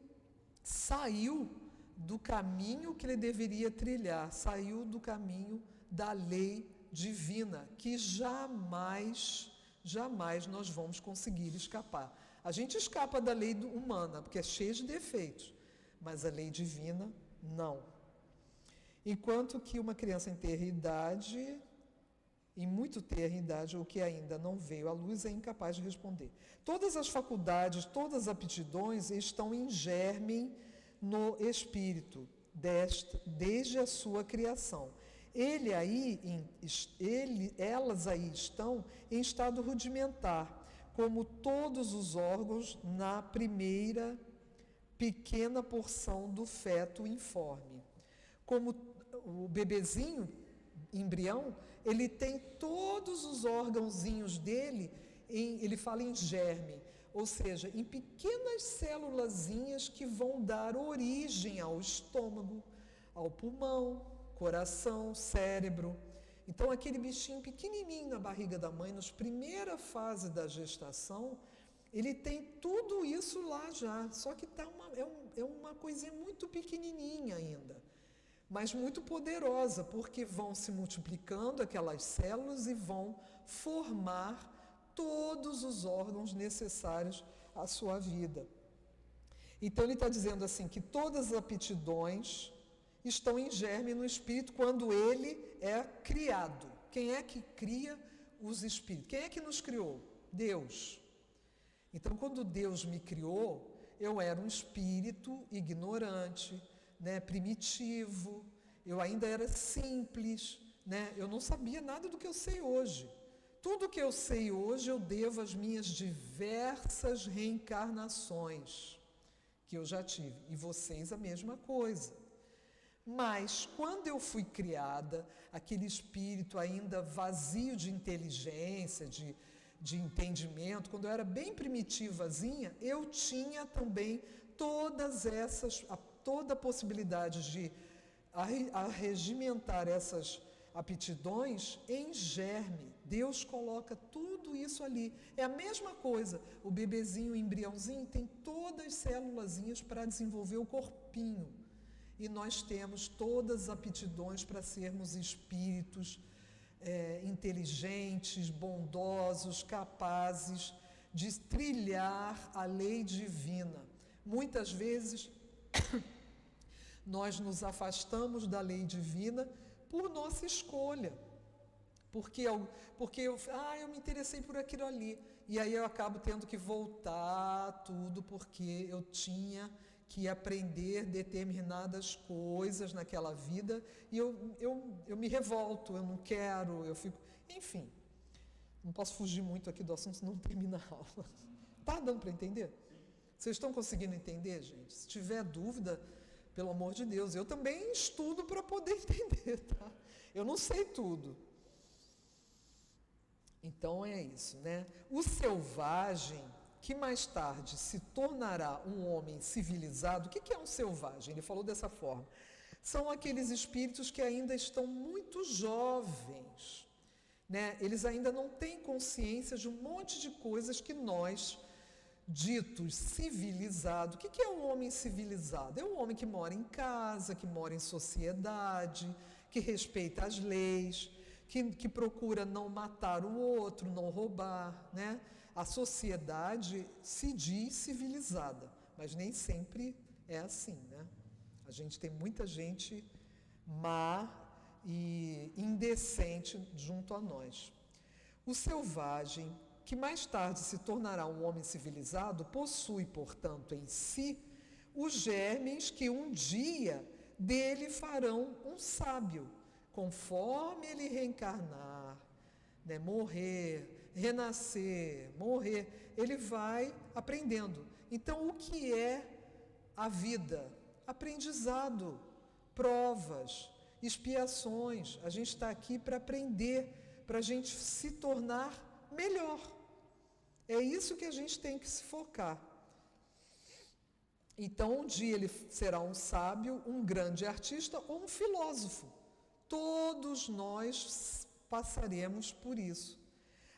saiu do caminho que ele deveria trilhar, saiu do caminho da lei divina, que jamais nós vamos conseguir escapar. A gente escapa da lei humana, porque é cheia de defeitos, mas a lei divina, não. Enquanto que uma criança em muito tenra idade, ou que ainda não veio à luz, é incapaz de responder. Todas as faculdades, todas as aptidões estão em germe no espírito, desde a sua criação. Elas aí estão em estado rudimentar, como todos os órgãos na primeira pequena porção do feto informe. Como o bebezinho, embrião, ele tem todos os órgãozinhos dele, ele fala em germe, ou seja, em pequenas célulazinhas que vão dar origem ao estômago, ao pulmão, coração, cérebro. Então, aquele bichinho pequenininho na barriga da mãe, nas primeiras fases da gestação, ele tem tudo isso lá já, só que é uma coisinha muito pequenininha ainda, mas muito poderosa, porque vão se multiplicando aquelas células e vão formar todos os órgãos necessários à sua vida. Então ele está dizendo assim, que todas as aptidões estão em germe no espírito quando ele é criado. Quem é que cria os espíritos? Quem é que nos criou? Deus. Então, quando Deus me criou, eu era um espírito ignorante, primitivo, eu ainda era simples, eu não sabia nada do que eu sei hoje. Tudo que eu sei hoje eu devo às minhas diversas reencarnações que eu já tive, e vocês a mesma coisa. Mas quando eu fui criada, aquele espírito ainda vazio de inteligência, de entendimento, quando eu era bem primitivazinha, eu tinha também toda a possibilidade de arregimentar essas aptidões em germe. Deus coloca tudo isso ali. É a mesma coisa, o bebezinho, o embriãozinho, tem todas as célulazinhas para desenvolver o corpinho. E nós temos todas as aptidões para sermos espíritos inteligentes, bondosos, capazes de trilhar a lei divina. Muitas vezes nós nos afastamos da lei divina por nossa escolha, porque eu me interessei por aquilo ali, e aí eu acabo tendo que voltar tudo porque eu tinha que aprender determinadas coisas naquela vida, e eu me revolto, eu não quero, eu fico... Enfim, não posso fugir muito aqui do assunto, senão não termina a aula. Tá dando para entender? Vocês estão conseguindo entender, gente? Se tiver dúvida, pelo amor de Deus, eu também estudo para poder entender, tá? Eu não sei tudo. Então é isso, né? O selvagem, que mais tarde se tornará um homem civilizado, o que é um selvagem? Ele falou dessa forma. São aqueles espíritos que ainda estão muito jovens, né? Eles ainda não têm consciência de um monte de coisas que nós, ditos civilizados, o que é um homem civilizado? É um homem que mora em casa, que mora em sociedade, que respeita as leis, que procura não matar o outro, não roubar, né? A sociedade se diz civilizada, mas nem sempre é assim, né? A gente tem muita gente má e indecente junto a nós. O selvagem, que mais tarde se tornará um homem civilizado, possui, portanto, em si os germes que um dia dele farão um sábio, conforme ele reencarnar, né, morrer, renascer, morrer, ele vai aprendendo. Então, o que é a vida? Aprendizado, provas, expiações. A gente está aqui para aprender, para a gente se tornar melhor. É isso que a gente tem que se focar. Então, um dia ele será um sábio, um grande artista ou um filósofo. Todos nós passaremos por isso.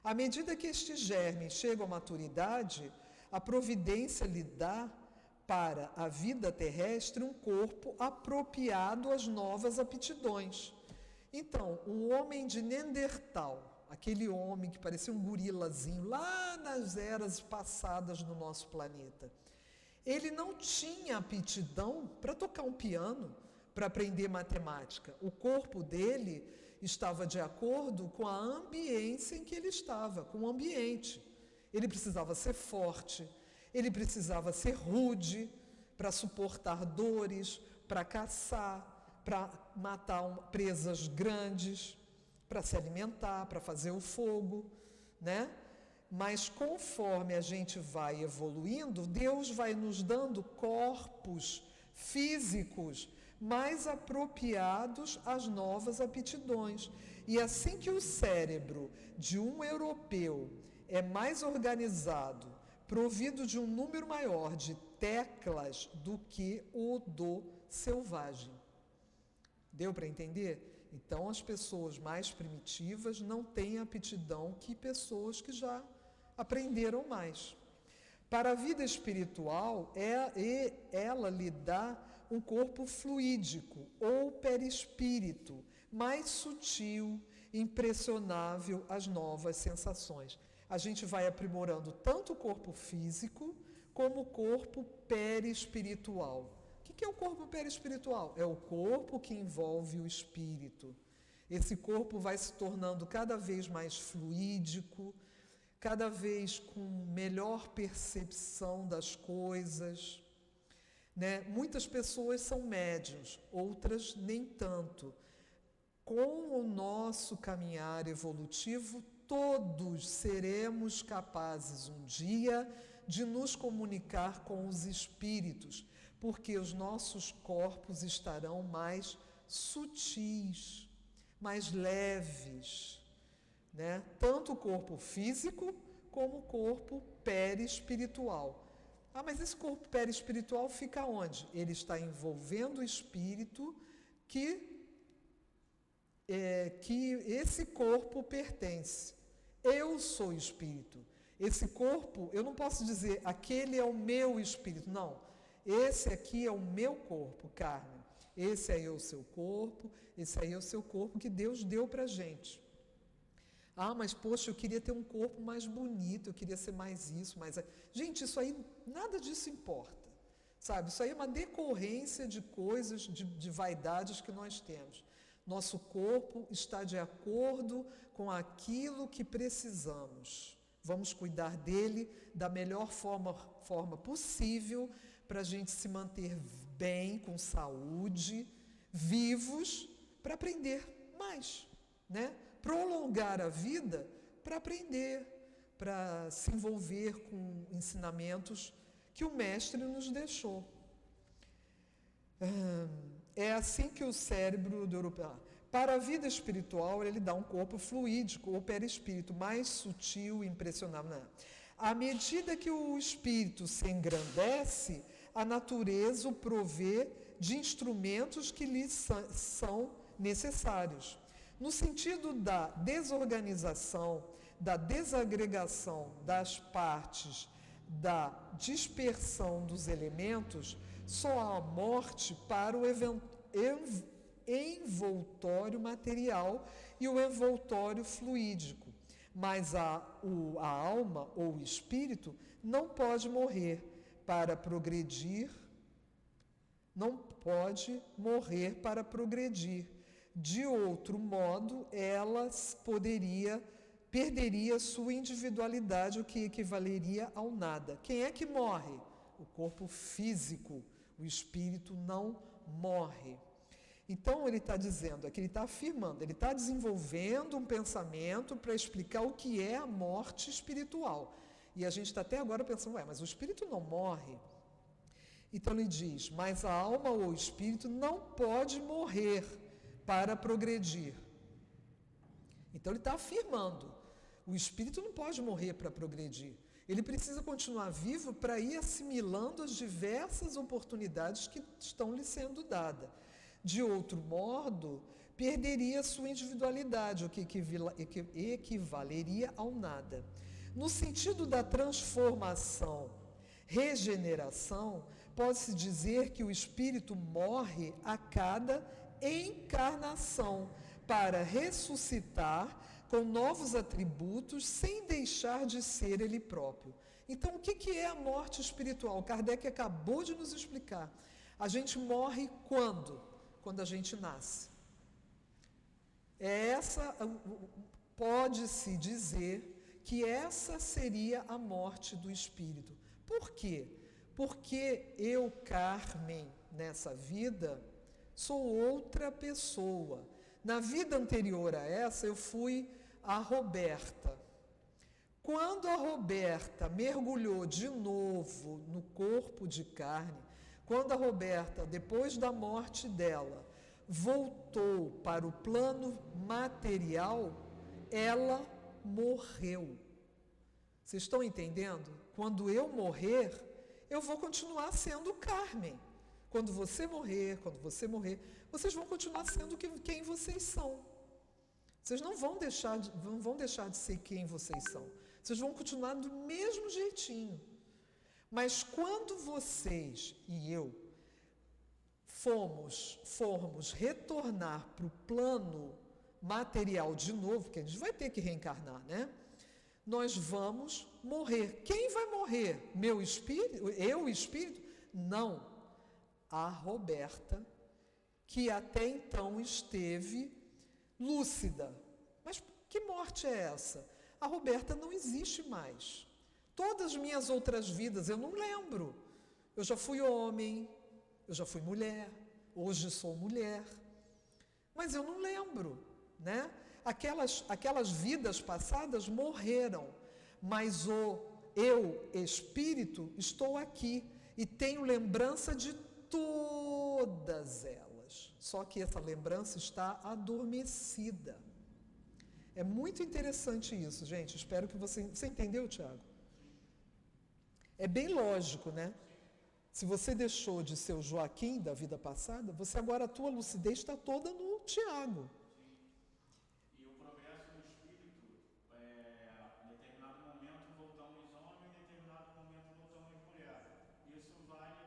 À medida que estes germes chegam à maturidade, a providência lhe dá para a vida terrestre um corpo apropriado às novas aptidões. Então, o homem de Neandertal, aquele homem que parecia um gorilazinho lá nas eras passadas no nosso planeta, ele não tinha aptidão para tocar um piano, para aprender matemática. O corpo dele estava de acordo com a ambiência em que ele estava, com o ambiente. Ele precisava ser forte, ele precisava ser rude para suportar dores, para caçar, para matar presas grandes, para se alimentar, para fazer o fogo, né? Mas conforme a gente vai evoluindo, Deus vai nos dando corpos físicos mais apropriados às novas aptidões. E assim que o cérebro de um europeu é mais organizado, provido de um número maior de teclas do que o do selvagem. Deu para entender? Então, as pessoas mais primitivas não têm aptidão que pessoas que já aprenderam mais. Para a vida espiritual, ela lhe dá um corpo fluídico ou perispírito, mais sutil, impressionável às novas sensações. A gente vai aprimorando tanto o corpo físico como o corpo perispiritual. O que é o corpo perispiritual? É o corpo que envolve o espírito. Esse corpo vai se tornando cada vez mais fluídico, cada vez com melhor percepção das coisas, né? Muitas pessoas são médiuns, outras nem tanto. Com o nosso caminhar evolutivo, todos seremos capazes um dia de nos comunicar com os espíritos, porque os nossos corpos estarão mais sutis, mais leves, né? Tanto o corpo físico como o corpo perispiritual. Ah, mas esse corpo perispiritual fica onde? Ele está envolvendo o espírito que esse corpo pertence. Eu sou espírito. Esse corpo, eu não posso dizer, aquele é o meu espírito. Não, esse aqui é o meu corpo, carne. Esse aí é o seu corpo, esse aí é o seu corpo que Deus deu para a gente. Ah, mas poxa, eu queria ter um corpo mais bonito, eu queria ser mais isso, mais... Gente, isso aí, nada disso importa, sabe? Isso aí é uma decorrência de coisas, de vaidades que nós temos. Nosso corpo está de acordo com aquilo que precisamos. Vamos cuidar dele da melhor forma possível para a gente se manter bem, com saúde, vivos, para aprender mais, né? Prolongar a vida para aprender, para se envolver com ensinamentos que o Mestre nos deixou. É assim que o cérebro do europeu... Para a vida espiritual, ele dá um corpo fluídico ou perispírito, mais sutil e impressionável. À medida que o espírito se engrandece, a natureza o provê de instrumentos que lhe são necessários. No sentido da desorganização, da desagregação das partes, da dispersão dos elementos, só há a morte para o envoltório material e o envoltório fluídico. Mas a alma ou o espírito não pode morrer para progredir, De outro modo, ela perderia sua individualidade, o que equivaleria ao nada. Quem é que morre? O corpo físico. O espírito não morre. Então, ele está dizendo, aqui ele está afirmando, ele está desenvolvendo um pensamento para explicar o que é a morte espiritual. E a gente está até agora pensando, mas o espírito não morre. Então, ele diz, mas a alma ou o espírito não pode morrer para progredir. Então, ele está afirmando, o espírito não pode morrer para progredir. Ele precisa continuar vivo para ir assimilando as diversas oportunidades que estão lhe sendo dadas. De outro modo, perderia sua individualidade, o que equivaleria ao nada. No sentido da transformação, regeneração, pode-se dizer que o espírito morre a cada encarnação para ressuscitar com novos atributos sem deixar de ser ele próprio. Então, o que é a morte espiritual? Kardec acabou de nos explicar. A gente morre quando? Quando a gente nasce. Pode-se dizer que essa seria a morte do espírito. Por quê? Porque eu, Carmen, nessa vida, sou outra pessoa. Na vida anterior a essa, eu fui a Roberta. Quando a Roberta mergulhou de novo no corpo de carne, quando a Roberta, depois da morte dela, voltou para o plano material, ela morreu. Vocês estão entendendo? Quando eu morrer, eu vou continuar sendo Carmen. Quando você morrer, vocês vão continuar sendo quem vocês são. Vocês não vão deixar de ser quem vocês são. Vocês vão continuar do mesmo jeitinho. Mas quando vocês e eu formos retornar para o plano material de novo, que a gente vai ter que reencarnar, né? Nós vamos morrer. Quem vai morrer? Meu espírito? Eu, espírito? Não. A Roberta, que até então esteve lúcida. Mas que morte é essa? A Roberta não existe mais. Todas as minhas outras vidas eu não lembro. Eu já fui homem, eu já fui mulher, hoje sou mulher. Mas eu não lembro, né? Aquelas vidas passadas morreram, mas o eu, espírito, estou aqui e tenho lembrança de todas elas. Só que essa lembrança está adormecida. É muito interessante isso, gente. Espero que você entendeu, Tiago? É bem lógico, né? Se você deixou de ser o Joaquim da vida passada, você agora, a tua lucidez está toda no Tiago. E o progresso do espírito, em determinado momento voltamos homem, em determinado momento voltamos mulher. Isso vale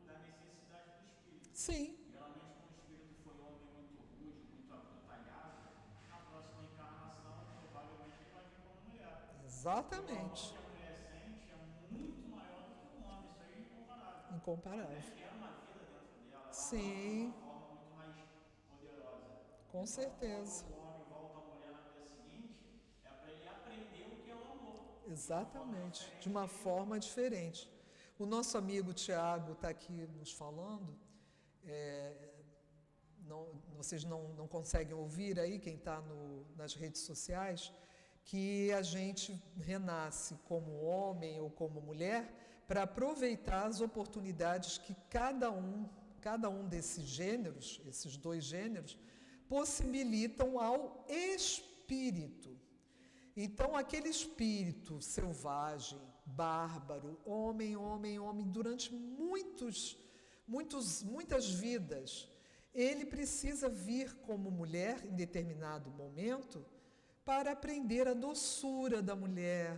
da necessidade do espírito. Sim. Geralmente, quando o espírito foi homem muito rude, muito atalhado, na próxima encarnação, provavelmente ele vai vir como mulher. Exatamente. O amor que a mulher sente é muito maior do que o homem, isso aí é incomparável. Incomparável. É uma vida dentro dela, ela Sim. de uma forma muito mais poderosa. Com certeza. Quando o homem volta à mulher na vida seguinte, é para ele aprender o que é o amor. Exatamente. De uma forma diferente. O nosso amigo Tiago está aqui nos falando. Vocês não conseguem ouvir aí, quem está nas redes sociais, que a gente renasce como homem ou como mulher para aproveitar as oportunidades que cada um desses gêneros, esses dois gêneros, possibilitam ao espírito. Então, aquele espírito selvagem, bárbaro, homem, durante muitas vidas, ele precisa vir como mulher em determinado momento para aprender a doçura da mulher,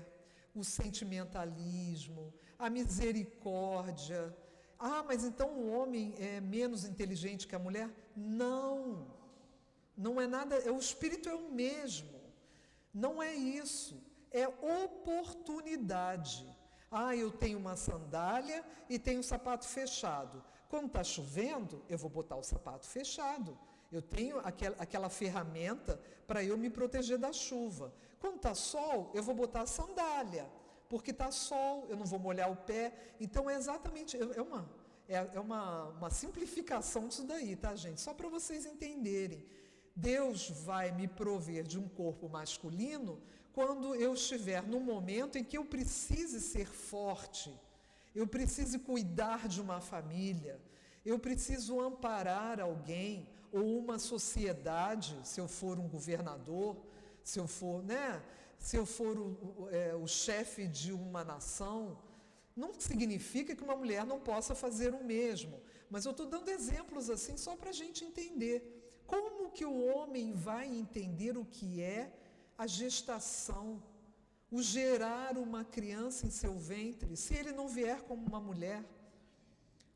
o sentimentalismo, a misericórdia. Ah, mas então o homem é menos inteligente que a mulher? Não, não é nada, o espírito é o mesmo. Não é isso, é oportunidade. Ah, eu tenho uma sandália e tenho um sapato fechado. Quando está chovendo, eu vou botar o sapato fechado. Eu tenho aquela ferramenta para eu me proteger da chuva. Quando está sol, eu vou botar a sandália, porque está sol, eu não vou molhar o pé. Então é exatamente, é uma simplificação disso daí, tá, gente? Só para vocês entenderem. Deus vai me prover de um corpo masculino quando eu estiver num momento em que eu precise ser forte, eu preciso cuidar de uma família, eu preciso amparar alguém ou uma sociedade, se eu for um governador, se eu for o chefe de uma nação. Não significa que uma mulher não possa fazer o mesmo, mas eu estou dando exemplos assim só para a gente entender. Como que o homem vai entender o que é a gestação, o gerar uma criança em seu ventre, se ele não vier como uma mulher?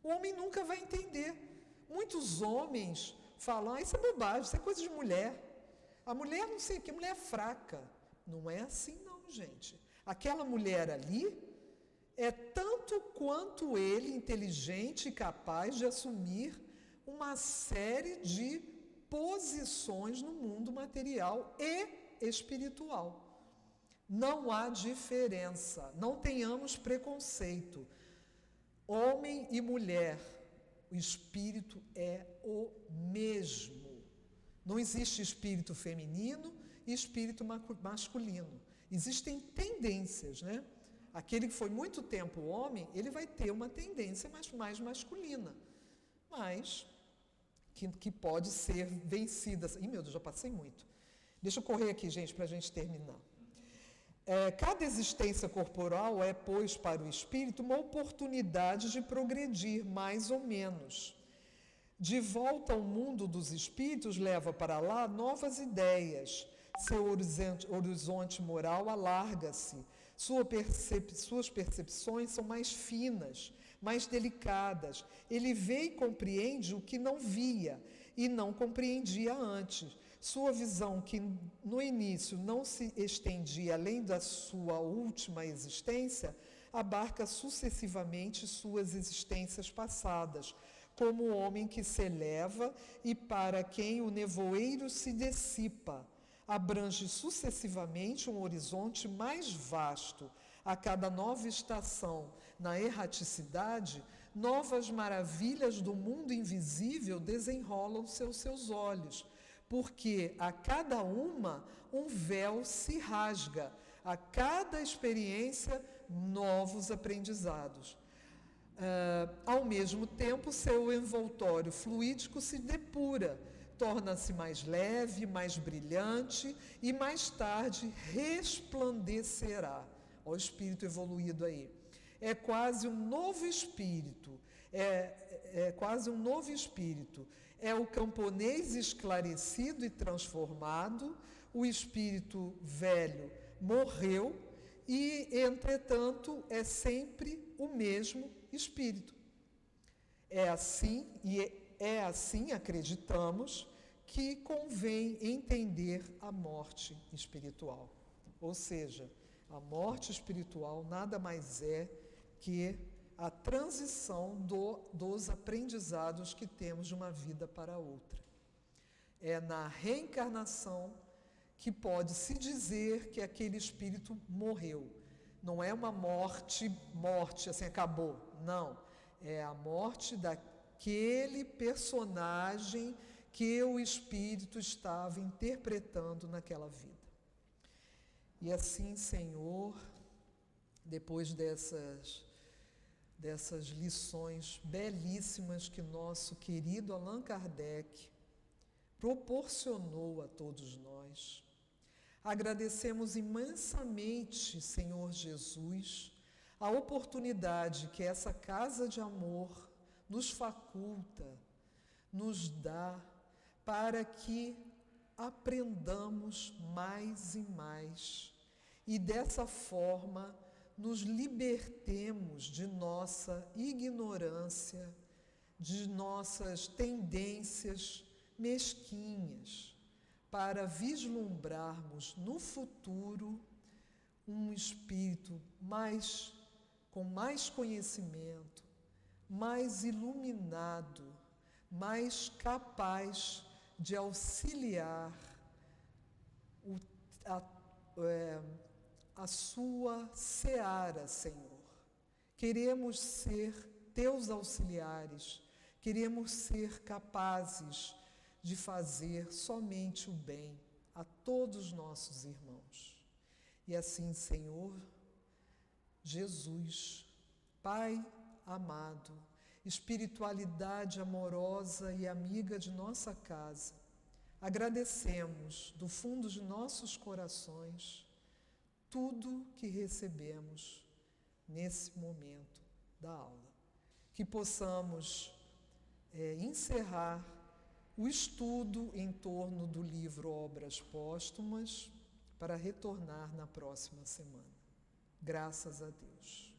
O homem nunca vai entender. Muitos homens falam, isso é bobagem, isso é coisa de mulher. A mulher não sei o que, a mulher é fraca. Não é assim não, gente. Aquela mulher ali é tanto quanto ele inteligente e capaz de assumir uma série de posições no mundo material e espiritual. Não há diferença, não tenhamos preconceito. Homem e mulher, o espírito é o mesmo. Não existe espírito feminino e espírito masculino. Existem tendências, né? Aquele que foi muito tempo homem, ele vai ter uma tendência mais masculina, mas que pode ser vencida. Ih, meu Deus, já passei muito. Deixa eu correr aqui, gente, para a gente terminar. Cada existência corporal é, pois, para o espírito, uma oportunidade de progredir, mais ou menos. De volta ao mundo dos espíritos, leva para lá novas ideias. Seu horizonte moral alarga-se. Suas percepções são mais finas, mais delicadas. Ele vê e compreende o que não via e não compreendia antes. Sua visão, que no início não se estendia além da sua última existência, abarca sucessivamente suas existências passadas, como o homem que se eleva e para quem o nevoeiro se dissipa. Abrange sucessivamente um horizonte mais vasto. A cada nova estação na erraticidade, novas maravilhas do mundo invisível desenrolam-se aos seus olhos, porque a cada uma um véu se rasga, a cada experiência novos aprendizados. Ao mesmo tempo, seu envoltório fluídico se depura, torna-se mais leve, mais brilhante e mais tarde resplandecerá. Olha o espírito evoluído aí. É quase um novo espírito, quase um novo espírito. É o camponês esclarecido e transformado, o espírito velho morreu e, entretanto, é sempre o mesmo espírito. É assim, acreditamos, que convém entender a morte espiritual. Ou seja, a morte espiritual nada mais é que a transição dos aprendizados que temos de uma vida para outra. É na reencarnação que pode-se dizer que aquele espírito morreu. Não é uma morte, assim, acabou. Não. É a morte daquele personagem que o espírito estava interpretando naquela vida. E assim, Senhor, depois dessas lições belíssimas que nosso querido Allan Kardec proporcionou a todos nós, agradecemos imensamente, Senhor Jesus, a oportunidade que essa casa de amor nos faculta, nos dá, para que aprendamos mais e mais e dessa forma nos libertemos de nossa ignorância, de nossas tendências mesquinhas, para vislumbrarmos no futuro um espírito com mais conhecimento, mais iluminado, mais capaz de auxiliar a sua seara, Senhor. Queremos ser teus auxiliares, queremos ser capazes de fazer somente o bem a todos os nossos irmãos. E assim, Senhor Jesus, Pai amado, espiritualidade amorosa e amiga de nossa casa, agradecemos do fundo de nossos corações tudo que recebemos nesse momento da aula. Que possamos encerrar o estudo em torno do livro Obras Póstumas para retornar na próxima semana. Graças a Deus.